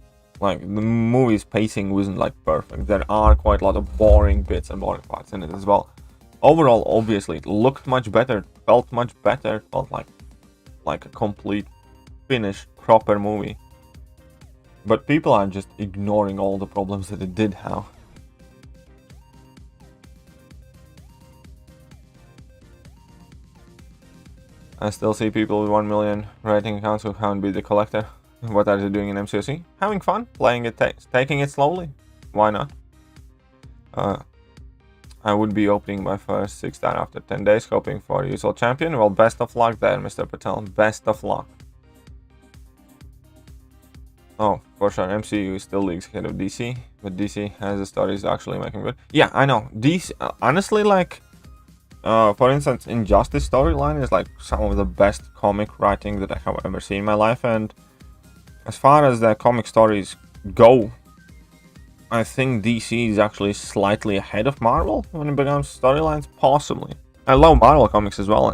Like, the movie's pacing wasn't like perfect. There are quite a lot of boring bits and boring parts in it as well. Overall, obviously, it looked much better, felt much better, felt like a complete, finished, proper movie. But people are just ignoring all the problems that it did have. I still see people with 1 million rating accounts who haven't beat the collector. What are they doing in MCOC? Having fun, playing it, taking it slowly. Why not? I would be opening my first 6-star after 10 days, hoping for usual champion. Well, best of luck there, Mr. Patel. Best of luck. Oh, for sure, MCU is still leagues ahead of DC, but DC has the stories actually making good. Yeah, I know. DC, honestly, like, for instance, Injustice storyline is like some of the best comic writing that I have ever seen in my life, and as far as the comic stories go, I think DC is actually slightly ahead of Marvel when it becomes storylines, possibly. I love Marvel comics as well,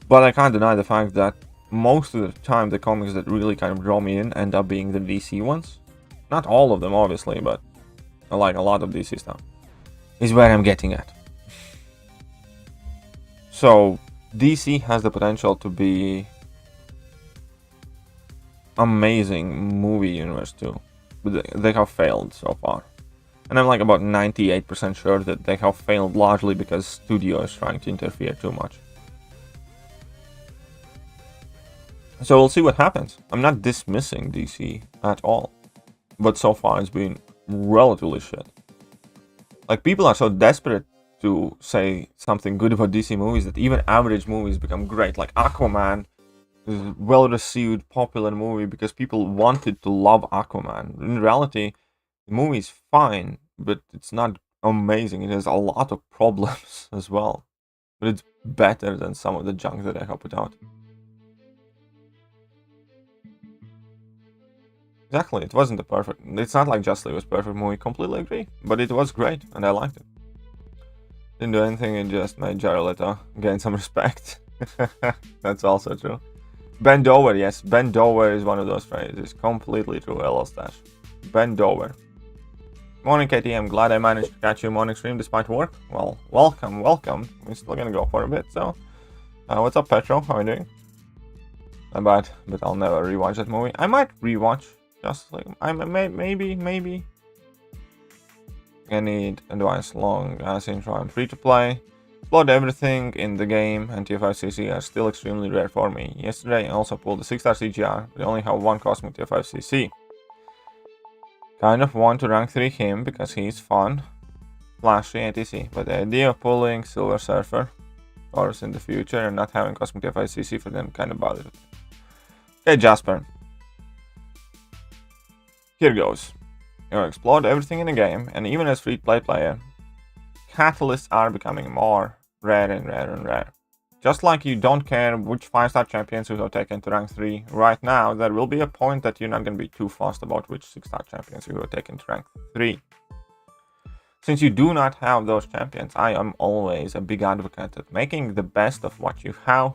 but I can't deny the fact that most of the time the comics that really kind of draw me in end up being the DC ones. Not all of them, obviously, but I like a lot of DC stuff. Is where I'm getting at. So, DC has the potential to be amazing movie universe too. But they have failed so far. And I'm like about 98% sure that they have failed largely because studio is trying to interfere too much. So we'll see what happens. I'm not dismissing DC at all. But so far it's been relatively shit. Like, people are so desperate to say something good about DC movies that even average movies become great. Like Aquaman is a well-received, popular movie because people wanted to love Aquaman. In reality, the movie is fine, but it's not amazing. It has a lot of problems as well. But it's better than some of the junk that I have put out. Exactly, it wasn't a perfect... It's not like Justly was a perfect movie, completely agree. But it was great, and I liked it. Didn't do anything, it just made Jared Leto gain some respect. That's also true. Bend over, yes, bend over is one of those phrases. Completely true, LLStash. Bend over. Morning, KT, I'm glad I managed to catch you morning stream despite work. Well, welcome. We're still gonna go for a bit, so... what's up, Petro? How are you doing? Not bad, but I'll never rewatch that movie. I might rewatch, just like... maybe. I need advice long as intro. I'm free to play. Explode everything in the game, and TF5CC are still extremely rare for me. Yesterday I also pulled the 6-star CGR, but I only have one Cosmic TF5CC. Kind of want to rank 3 him because he's fun, flashy, etc. But the idea of pulling Silver Surfer or in the future and not having Cosmic TF5CC for them kind of bothers me. Okay, Jasper. Here goes. You explode everything in the game, and even as free-to-play player, catalysts are becoming more rare and rare and rare. Just like you don't care which 5-star champions you have taken to rank 3 right now, there will be a point that you're not going to be too fussed about which 6-star champions you have taken to rank 3. Since you do not have those champions, I am always a big advocate of making the best of what you have,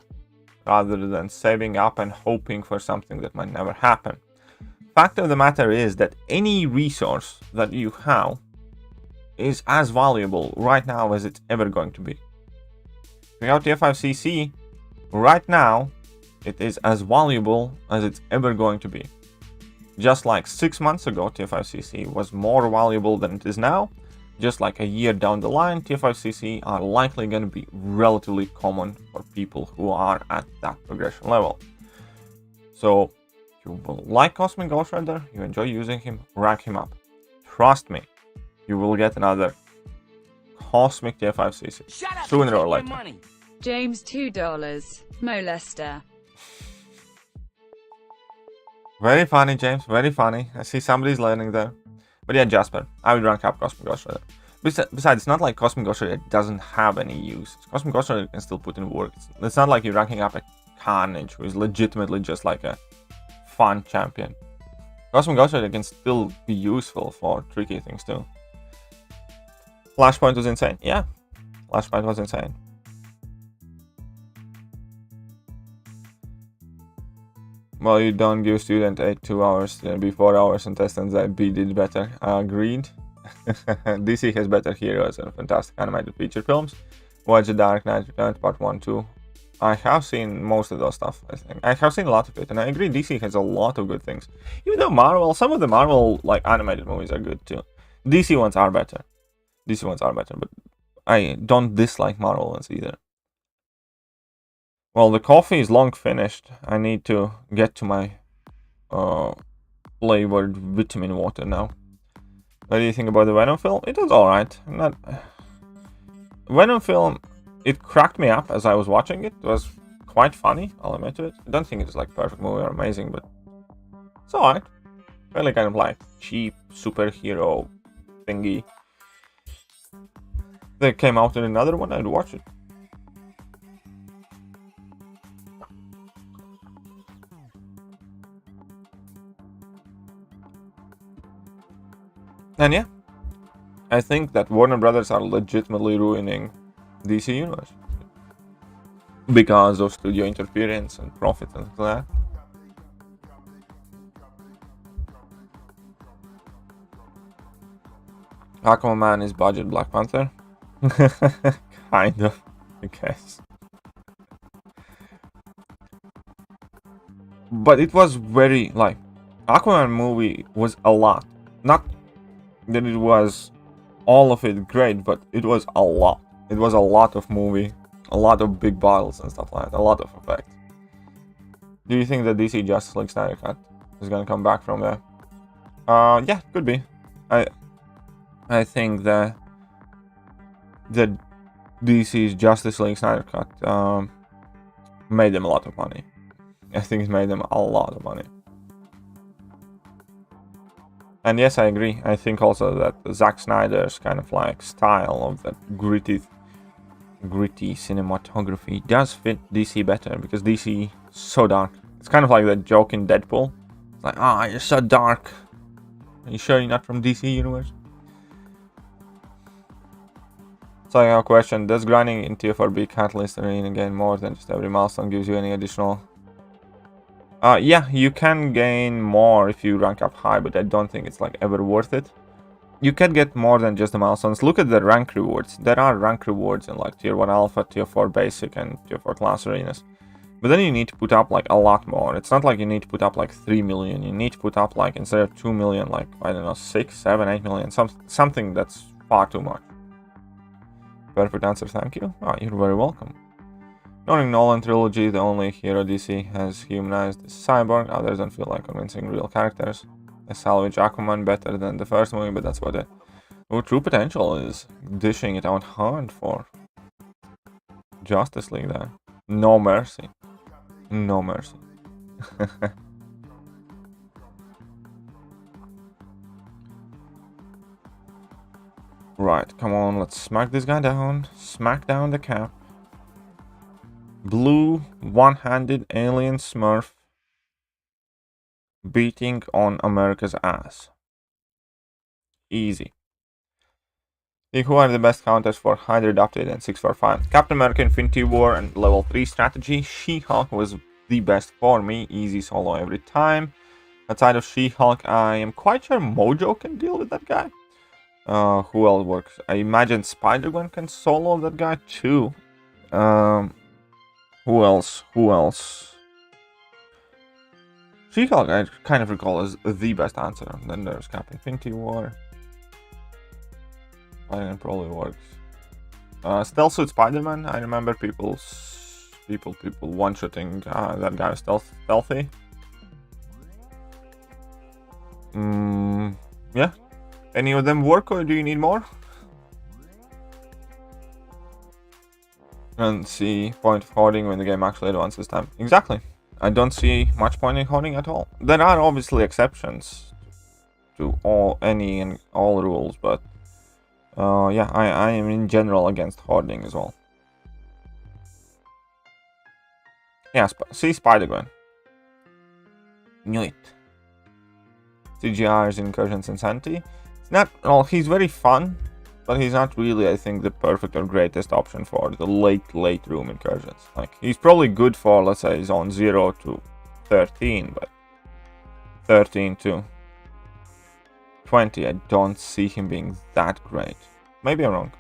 rather than saving up and hoping for something that might never happen. Fact of the matter is that any resource that you have is as valuable right now as it's ever going to be. Without TF5CC, right now, it is as valuable as it's ever going to be. Just like 6 months ago, TF5CC was more valuable than it is now. Just like a year down the line, TF5CC are likely going to be relatively common for people who are at that progression level. So, if you will like Cosmic Ghost Rider, you enjoy using him, rank him up. Trust me, you will get another Cosmic TF5CC sooner or later. James $2. molester. Very funny, James. Very funny. I see somebody's learning there. But yeah, Jasper. I would rank up Cosmic Ghost Rider. Besides, it's not like Cosmic Ghost Rider doesn't have any use. Cosmic Ghost Rider can still put in work. It's not like you're ranking up a Carnage, who is legitimately just like a fun champion. Cosmic Ghost Rider can still be useful for tricky things too. Flashpoint was insane. Yeah, Flashpoint was insane. Well, you don't give student 2 hours, then be 4 hours and test and that B did better. Agreed. DC has better heroes and fantastic animated feature films. Watch The Dark Knight Returns Part 1, 2. I have seen most of those stuff, I think. I have seen a lot of it, and I agree DC has a lot of good things. Even though Marvel, some of the Marvel like animated movies are good too. DC ones are better. DC ones are better, but I don't dislike Marvel ones either. Well, the coffee is long finished. I need to get to my flavored vitamin water now. What do you think about the Venom film? It was alright. Venom film, it cracked me up as I was watching it. It was quite funny, I'll admit to it. I don't think it's like perfect movie or amazing, but it's alright. Really kind of like cheap superhero thingy. If they came out in another one, I'd watch it. And yeah, I think that Warner Brothers are legitimately ruining DC Universe because of studio interference and profit and things like that. Aquaman is budget Black Panther. Kind of, I guess. But it was very, like, Aquaman movie was a lot. Not that it was all of it great, but it was a lot. It was a lot of movie, a lot of big battles and stuff like that, a lot of effects. Do you think that DC Justice League Snyder Cut is gonna come back from there? Yeah, could be. I think that the DC's Justice League Snyder Cut made them a lot of money. I think it made them a lot of money. And yes, I agree. I think also that Zack Snyder's kind of like style of that gritty cinematography does fit DC better, because DC is so dark. It's kind of like that joke in Deadpool. It's like, ah, you're so dark. Are you sure you're not from DC Universe? So I have a question. Does grinding in Tier 4B catalyst arena gain more than just every milestone gives you any additional? Yeah, you can gain more if you rank up high, but I don't think it's like ever worth it. You can get more than just the milestones. Look at the rank rewards. There are rank rewards in like Tier 1 Alpha, Tier 4 Basic, and Tier 4 Class arenas. But then you need to put up like a lot more. It's not like you need to put up like 3 million. You need to put up like, instead of 2 million, like, I don't know, 6, 7, 8 million. Something that's far too much. Perfect answer, thank you. Oh, you're very welcome. During Nolan trilogy, the only hero DC has humanized is Cyborg. Others don't feel like convincing real characters. I salvage Aquaman better than the first movie, but that's what the true potential is. Dishing it out hard for Justice League there. No mercy. No mercy. Right, come on, let's smack this guy down. Smack down the cap. Blue one-handed alien smurf beating on America's ass. Easy. See who are the best counters for Hydra Adopted and 645. Captain America Infinity War and level 3 strategy. She-Hulk was the best for me. Easy solo every time. Outside of She-Hulk, I am quite sure Mojo can deal with that guy. Who else works? I imagine Spider-Gwen can solo that guy too. Who else? She-Hulk, I kind of recall, as the best answer. Then there's Captain Infinity War. Spider-Man probably works. Stealth Suit Spider-Man, I remember people one-shooting that guy stealthy. Yeah. Any of them work, or do you need more? And see point of hoarding when the game actually advances time. Exactly. I don't see much point in hoarding at all. There are obviously exceptions to all rules, but yeah, I am in general against hoarding as well. Yeah, see Spider-Gwen. Knew it. CGR's Incursions Insanity. It's not, well, he's very fun, but he's not really, I think, the perfect or greatest option for the late room incursions. Like, he's probably good for, let's say, zone 0 to 13, but 13 to 20, I don't see him being that great. Maybe I'm wrong.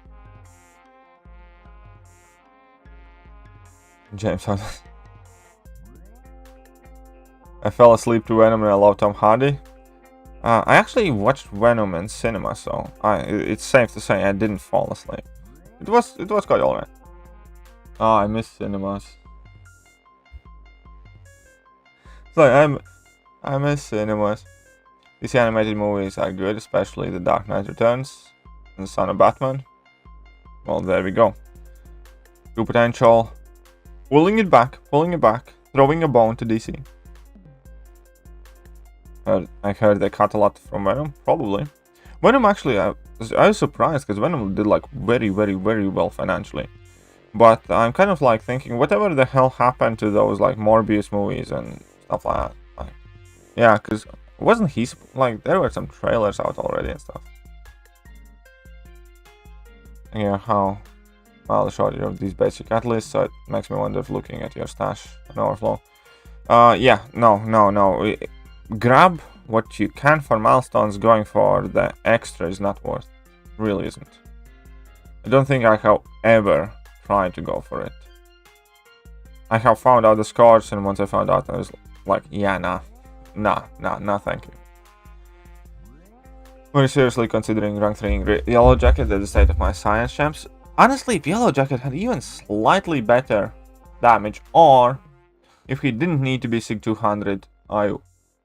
James, I fell asleep to Venom and I love Tom Hardy. I actually watched Venom in cinema, so it's safe to say I didn't fall asleep. It was quite alright. Oh, I miss cinemas. So I miss cinemas. These animated movies are good, especially The Dark Knight Returns and The Son of Batman. Well, there we go. Good potential. Pulling it back, throwing a bone to DC. I heard they cut a lot from Venom, probably. Venom actually, I was surprised because Venom did like very well financially. But I'm kind of like thinking, whatever the hell happened to those like Morbius movies and stuff like that. Like, yeah, because wasn't he like there were some trailers out already and stuff. Yeah, how well the shortage of these basic catalysts, so it makes me wonder if looking at your stash and overflow. Yeah, no. Grab what you can for milestones. Going for the extra is not worth. Really isn't. I don't think I have ever tried to go for it. I have found out the scores, and once I found out, I was like, yeah, nah, thank you. Very seriously considering rank 3 Yellow Jacket at the state of my science champs. Honestly, if Yellow Jacket had even slightly better damage, or if he didn't need to be SIG 200,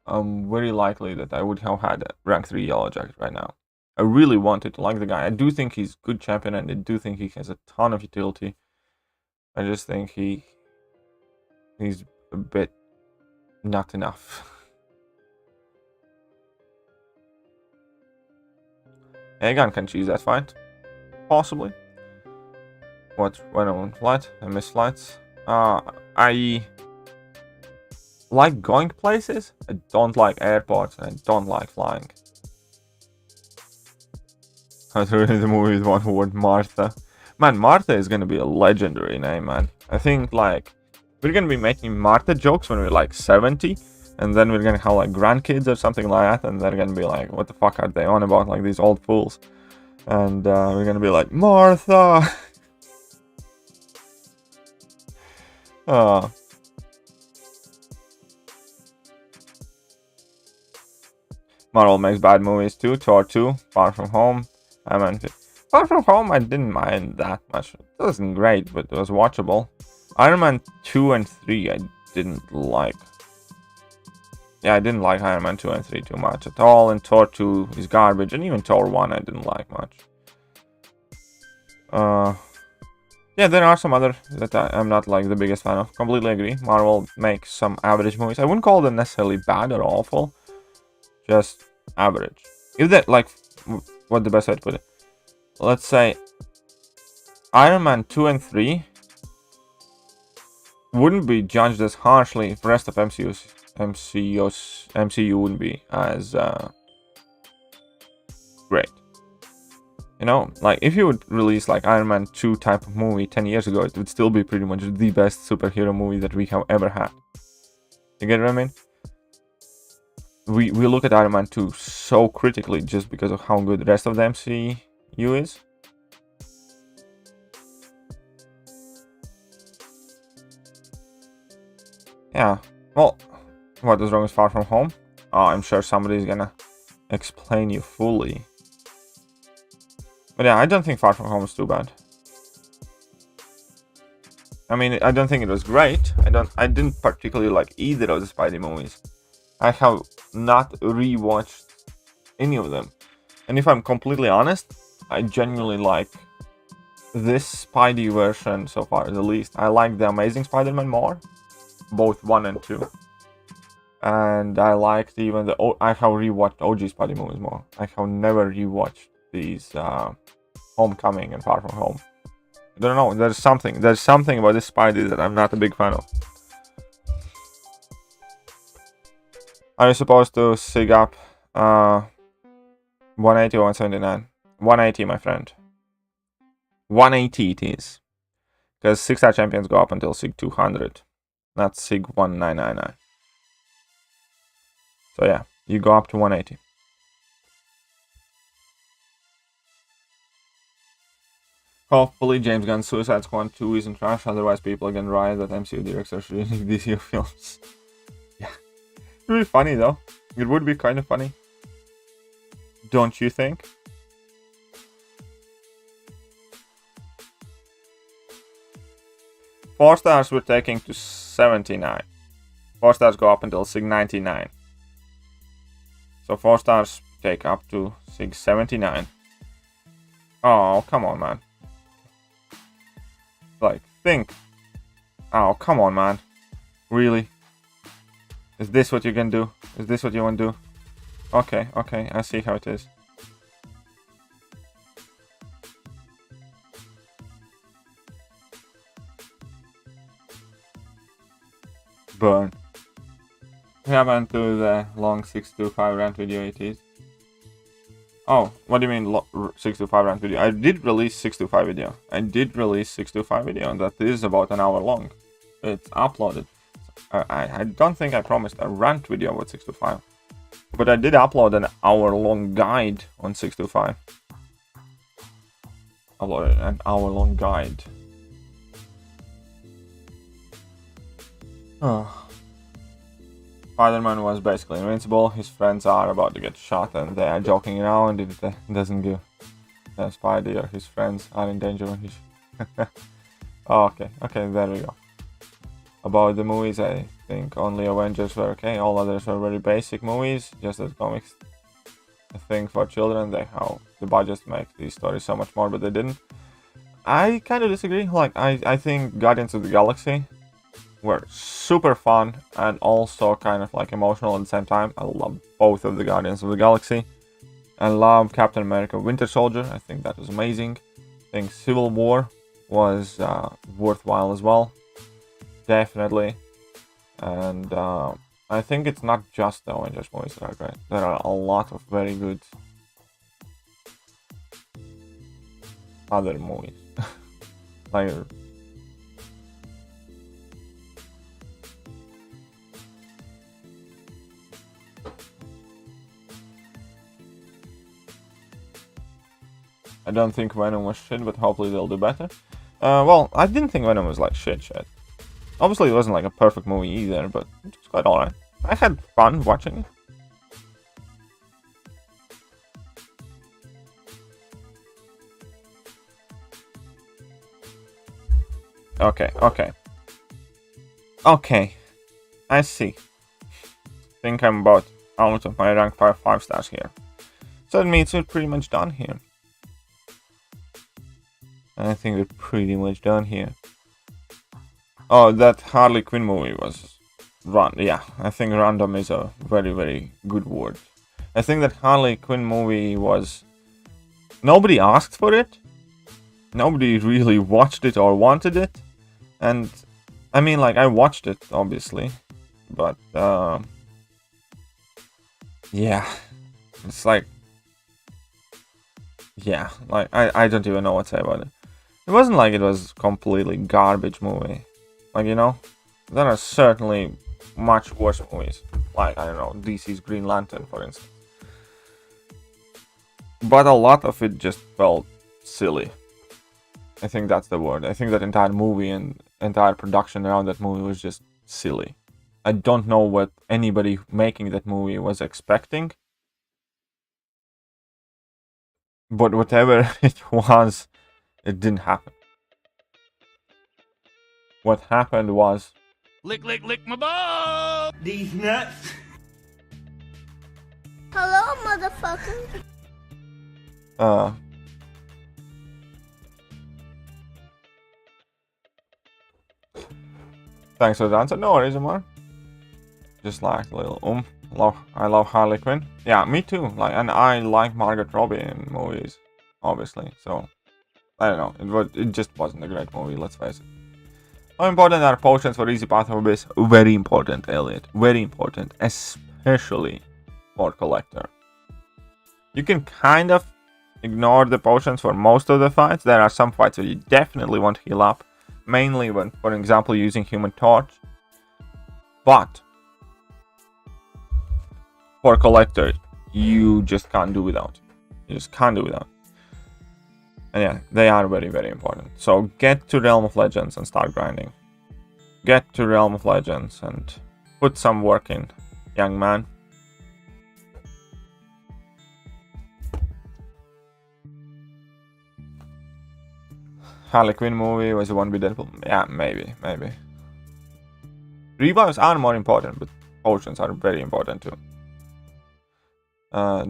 I'm very likely that I would have had a rank 3 Yellow Jacket right now. I really wanted to like the guy. I do think he's a good champion, and I do think he has a ton of utility. I just think he's a bit not enough. Aegon can cheese that fight. Possibly. What? When I'm on flight? I miss flights. I like going places. I don't like airports, and I don't like flying. I was reading the movie with one word, Martha. Man, Martha is gonna be a legendary name, man. I think like we're gonna be making Martha jokes when we're like 70, and then we're gonna have like grandkids or something like that, and they're gonna be like, what the fuck are they on about, like these old fools? And we're gonna be like, Martha. Marvel makes bad movies too. Thor 2, Far From Home. Far From Home, I didn't mind that much. It wasn't great, but it was watchable. Iron Man 2 and 3, I didn't like. Yeah, I didn't like Iron Man 2 and 3 too much at all. And Thor 2 is garbage. And even Thor 1, I didn't like much. Yeah, there are some other that I'm not like the biggest fan of. Completely agree. Marvel makes some average movies. I wouldn't call them necessarily bad or awful. Just average. If that, like, what the best way to put it? Let's say Iron Man 2 and 3 wouldn't be judged as harshly if the rest of MCU wouldn't be as great. You know, like if you would release like Iron Man 2 type of movie 10 years ago, it would still be pretty much the best superhero movie that we have ever had. You get what I mean? We look at Iron Man 2 so critically just because of how good the rest of the MCU is. Yeah, well, what is wrong with Far From Home? Oh, I'm sure somebody's gonna explain you fully. But yeah, I don't think Far From Home is too bad. I mean, I don't think it was great. I didn't particularly like either of the Spidey movies. I have not rewatched any of them. And if I'm completely honest, I genuinely like this Spidey version so far, the least. I like the Amazing Spider-Man more, both 1 and 2. And I liked even I have rewatched OG Spidey movies more. I have never rewatched these Homecoming and Far From Home. I don't know, there's something about this Spidey that I'm not a big fan of. Are you supposed to sig up 180 or 179? 180, my friend. 180 it is. Because 6-star champions go up until sig 200, not sig 1999. So yeah, you go up to 180. Hopefully James Gunn's Suicide Squad 2 isn't trash, otherwise people are gonna riot that MCU directors are releasing DC films. Yeah. It would be funny though. It would be kind of funny. Don't you think? Four stars we're taking to 79. 4 stars go up until sig 99. So 4 stars take up to sig 79. Oh, come on, man. Like, think. Oh, come on, man. Really? Is this what you can do? Is this what you want to do? Okay, okay, I see how it is. Burn. What happened to the long 625 rant video it is? Oh, what do you mean 625 rant video? I did release 625 video. And that is about an hour long. It's uploaded. I don't think I promised a rant video about 625. But I did upload an hour-long guide on 625. Uploaded an hour-long guide. Spider-Man was basically invincible. His friends are about to get shot and they are joking around. It doesn't give Spidey or his friends are in danger when he's... Oh, okay, there we go. About the movies, I think only Avengers were okay. All others were very basic movies, just as comics. I think for children, they how the budgets make these stories so much more, but they didn't. I kind of disagree. Like, I think Guardians of the Galaxy were super fun and also kind of like emotional at the same time. I love both of the Guardians of the Galaxy. I love Captain America Winter Soldier. I think that was amazing. I think Civil War was worthwhile as well. Definitely. And I think it's not just the Avengers movies that are great. There are a lot of very good other movies. Like I don't think Venom was shit, but hopefully they'll do better. Well, I didn't think Venom was like shit. Obviously, it wasn't like a perfect movie either, but it was quite alright. I had fun watching it. Okay. I see. Think I'm about out of my rank 5 stars here. So that means we're pretty much done here. I think we're pretty much done here. Oh, that Harley Quinn movie was yeah, I think random is a very, very good word. I think that Harley Quinn movie was... Nobody asked for it. Nobody really watched it or wanted it. And, I mean, like, I watched it, obviously. But, yeah. It's like... Yeah, like, I don't even know what to say about it. It wasn't like it was completely garbage movie. Like, you know, there are certainly much worse movies. Like, I don't know, DC's Green Lantern, for instance. But a lot of it just felt silly. I think that's the word. I think that entire movie and entire production around that movie was just silly. I don't know what anybody making that movie was expecting. But whatever it was, it didn't happen. What happened was... Lick my balls! These nuts. Hello, motherfucker. Thanks for the answer. No worries, Amar. Just like a little I love Harley Quinn. Yeah, me too. Like, and I like Margot Robbie in movies, obviously. So I don't know. It just wasn't a great movie. Let's face it. How important are potions for easy path of abyss? Very important, Elliot. Very important, especially for collector. You can kind of ignore the potions for most of the fights. There are some fights where you definitely want to heal up, mainly when, for example, using Human Torch. But for collector, you just can't do without. You just can't do without. And yeah, they are very, very important. So get to Realm of Legends and start grinding. Get to Realm of Legends and put some work in, young man. Harley Quinn movie was the one with Deadpool. Yeah, maybe. Revives are more important, but potions are very important too.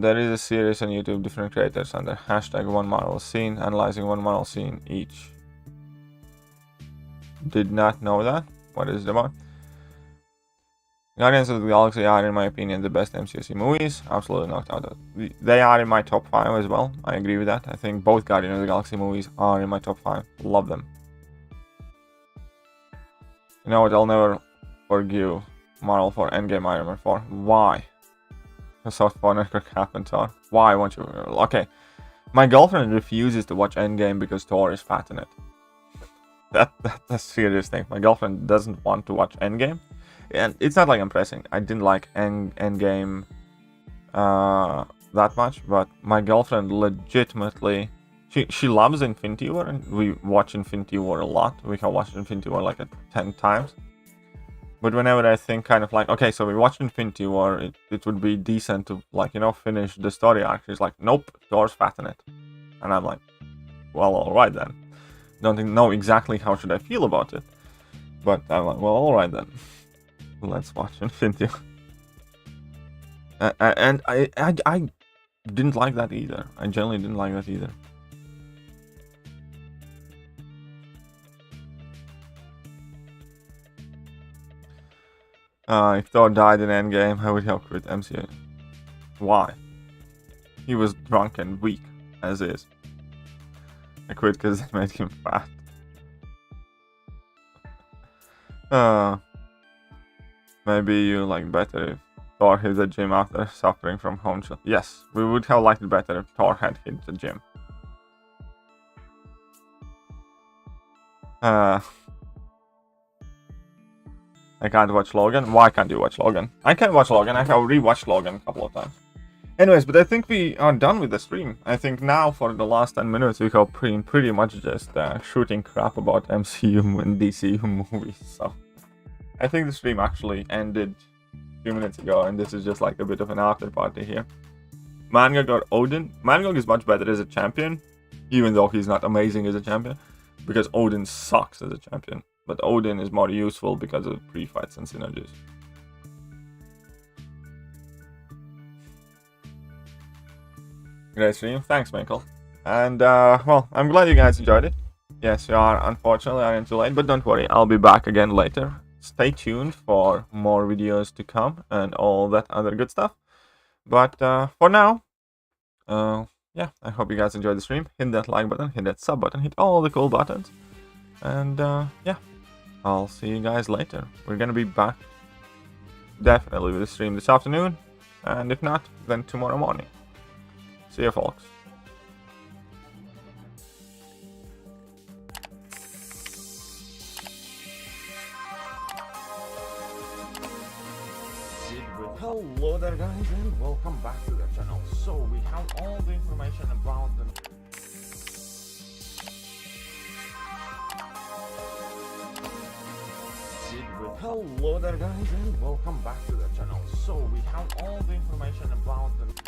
There is a series on YouTube, different creators under hashtag one Marvel scene, analyzing one Marvel scene each. Did not know that. What is it about? Guardians of the Galaxy are, in my opinion, the best MCOC movies. Absolutely knocked out. They are in my top 5 as well. I agree with that. I think both Guardians of the Galaxy movies are in my top 5. Love them. You know what? I'll never forgive Marvel for Endgame Iron Man 4. Why? So fun could happen, Thor. Why won't you? Okay. My girlfriend refuses to watch Endgame because Thor is fat in it. That's a serious thing. My girlfriend doesn't want to watch Endgame. And it's not like I'm pressing. I didn't like Endgame that much, but my girlfriend legitimately, she loves Infinity War, and we watch Infinity War a lot. We have watched Infinity War like 10 times. But whenever I think kind of like, okay, so we watched Infinity War, it would be decent to, like, you know, finish the story arc. She's like, nope, Thor's fat in it. And I'm like, well, alright then. Don't know exactly how should I feel about it. But I'm like, well, alright then. Let's watch Infinity War. And I didn't like that either. I generally didn't like that either. If Thor died in Endgame, I would have quit MCA. Why? He was drunk and weak, as is. I quit because it made him fat. Maybe you like better if Thor hit the gym after suffering from home chill. Yes, we would have liked it better if Thor had hit the gym. I can't watch Logan. Why can't you watch Logan? I can watch Logan. I have rewatched Logan a couple of times. Anyways, but I think we are done with the stream. I think now for the last 10 minutes we have pretty much just shooting crap about MCU and DCU movies. So I think the stream actually ended a few minutes ago, and this is just like a bit of an after party here. Mangog or Odin? Mangog is much better as a champion, even though he's not amazing as a champion, because Odin sucks as a champion. But Odin is more useful because of pre-fights and synergies. Great stream. Thanks, Michael. And, well, I'm glad you guys enjoyed it. Yes, you are unfortunately running too late, but don't worry. I'll be back again later. Stay tuned for more videos to come and all that other good stuff. But, for now, yeah, I hope you guys enjoyed the stream. Hit that like button, hit that sub button, hit all the cool buttons. And, yeah. I'll see you guys later. We're gonna be back definitely with the stream this afternoon, and if not, then tomorrow morning. See you, folks. Hello there, guys, and welcome back to the channel. So we have all the information about the Hello there, guys, and welcome back to the channel. So we have all the information about the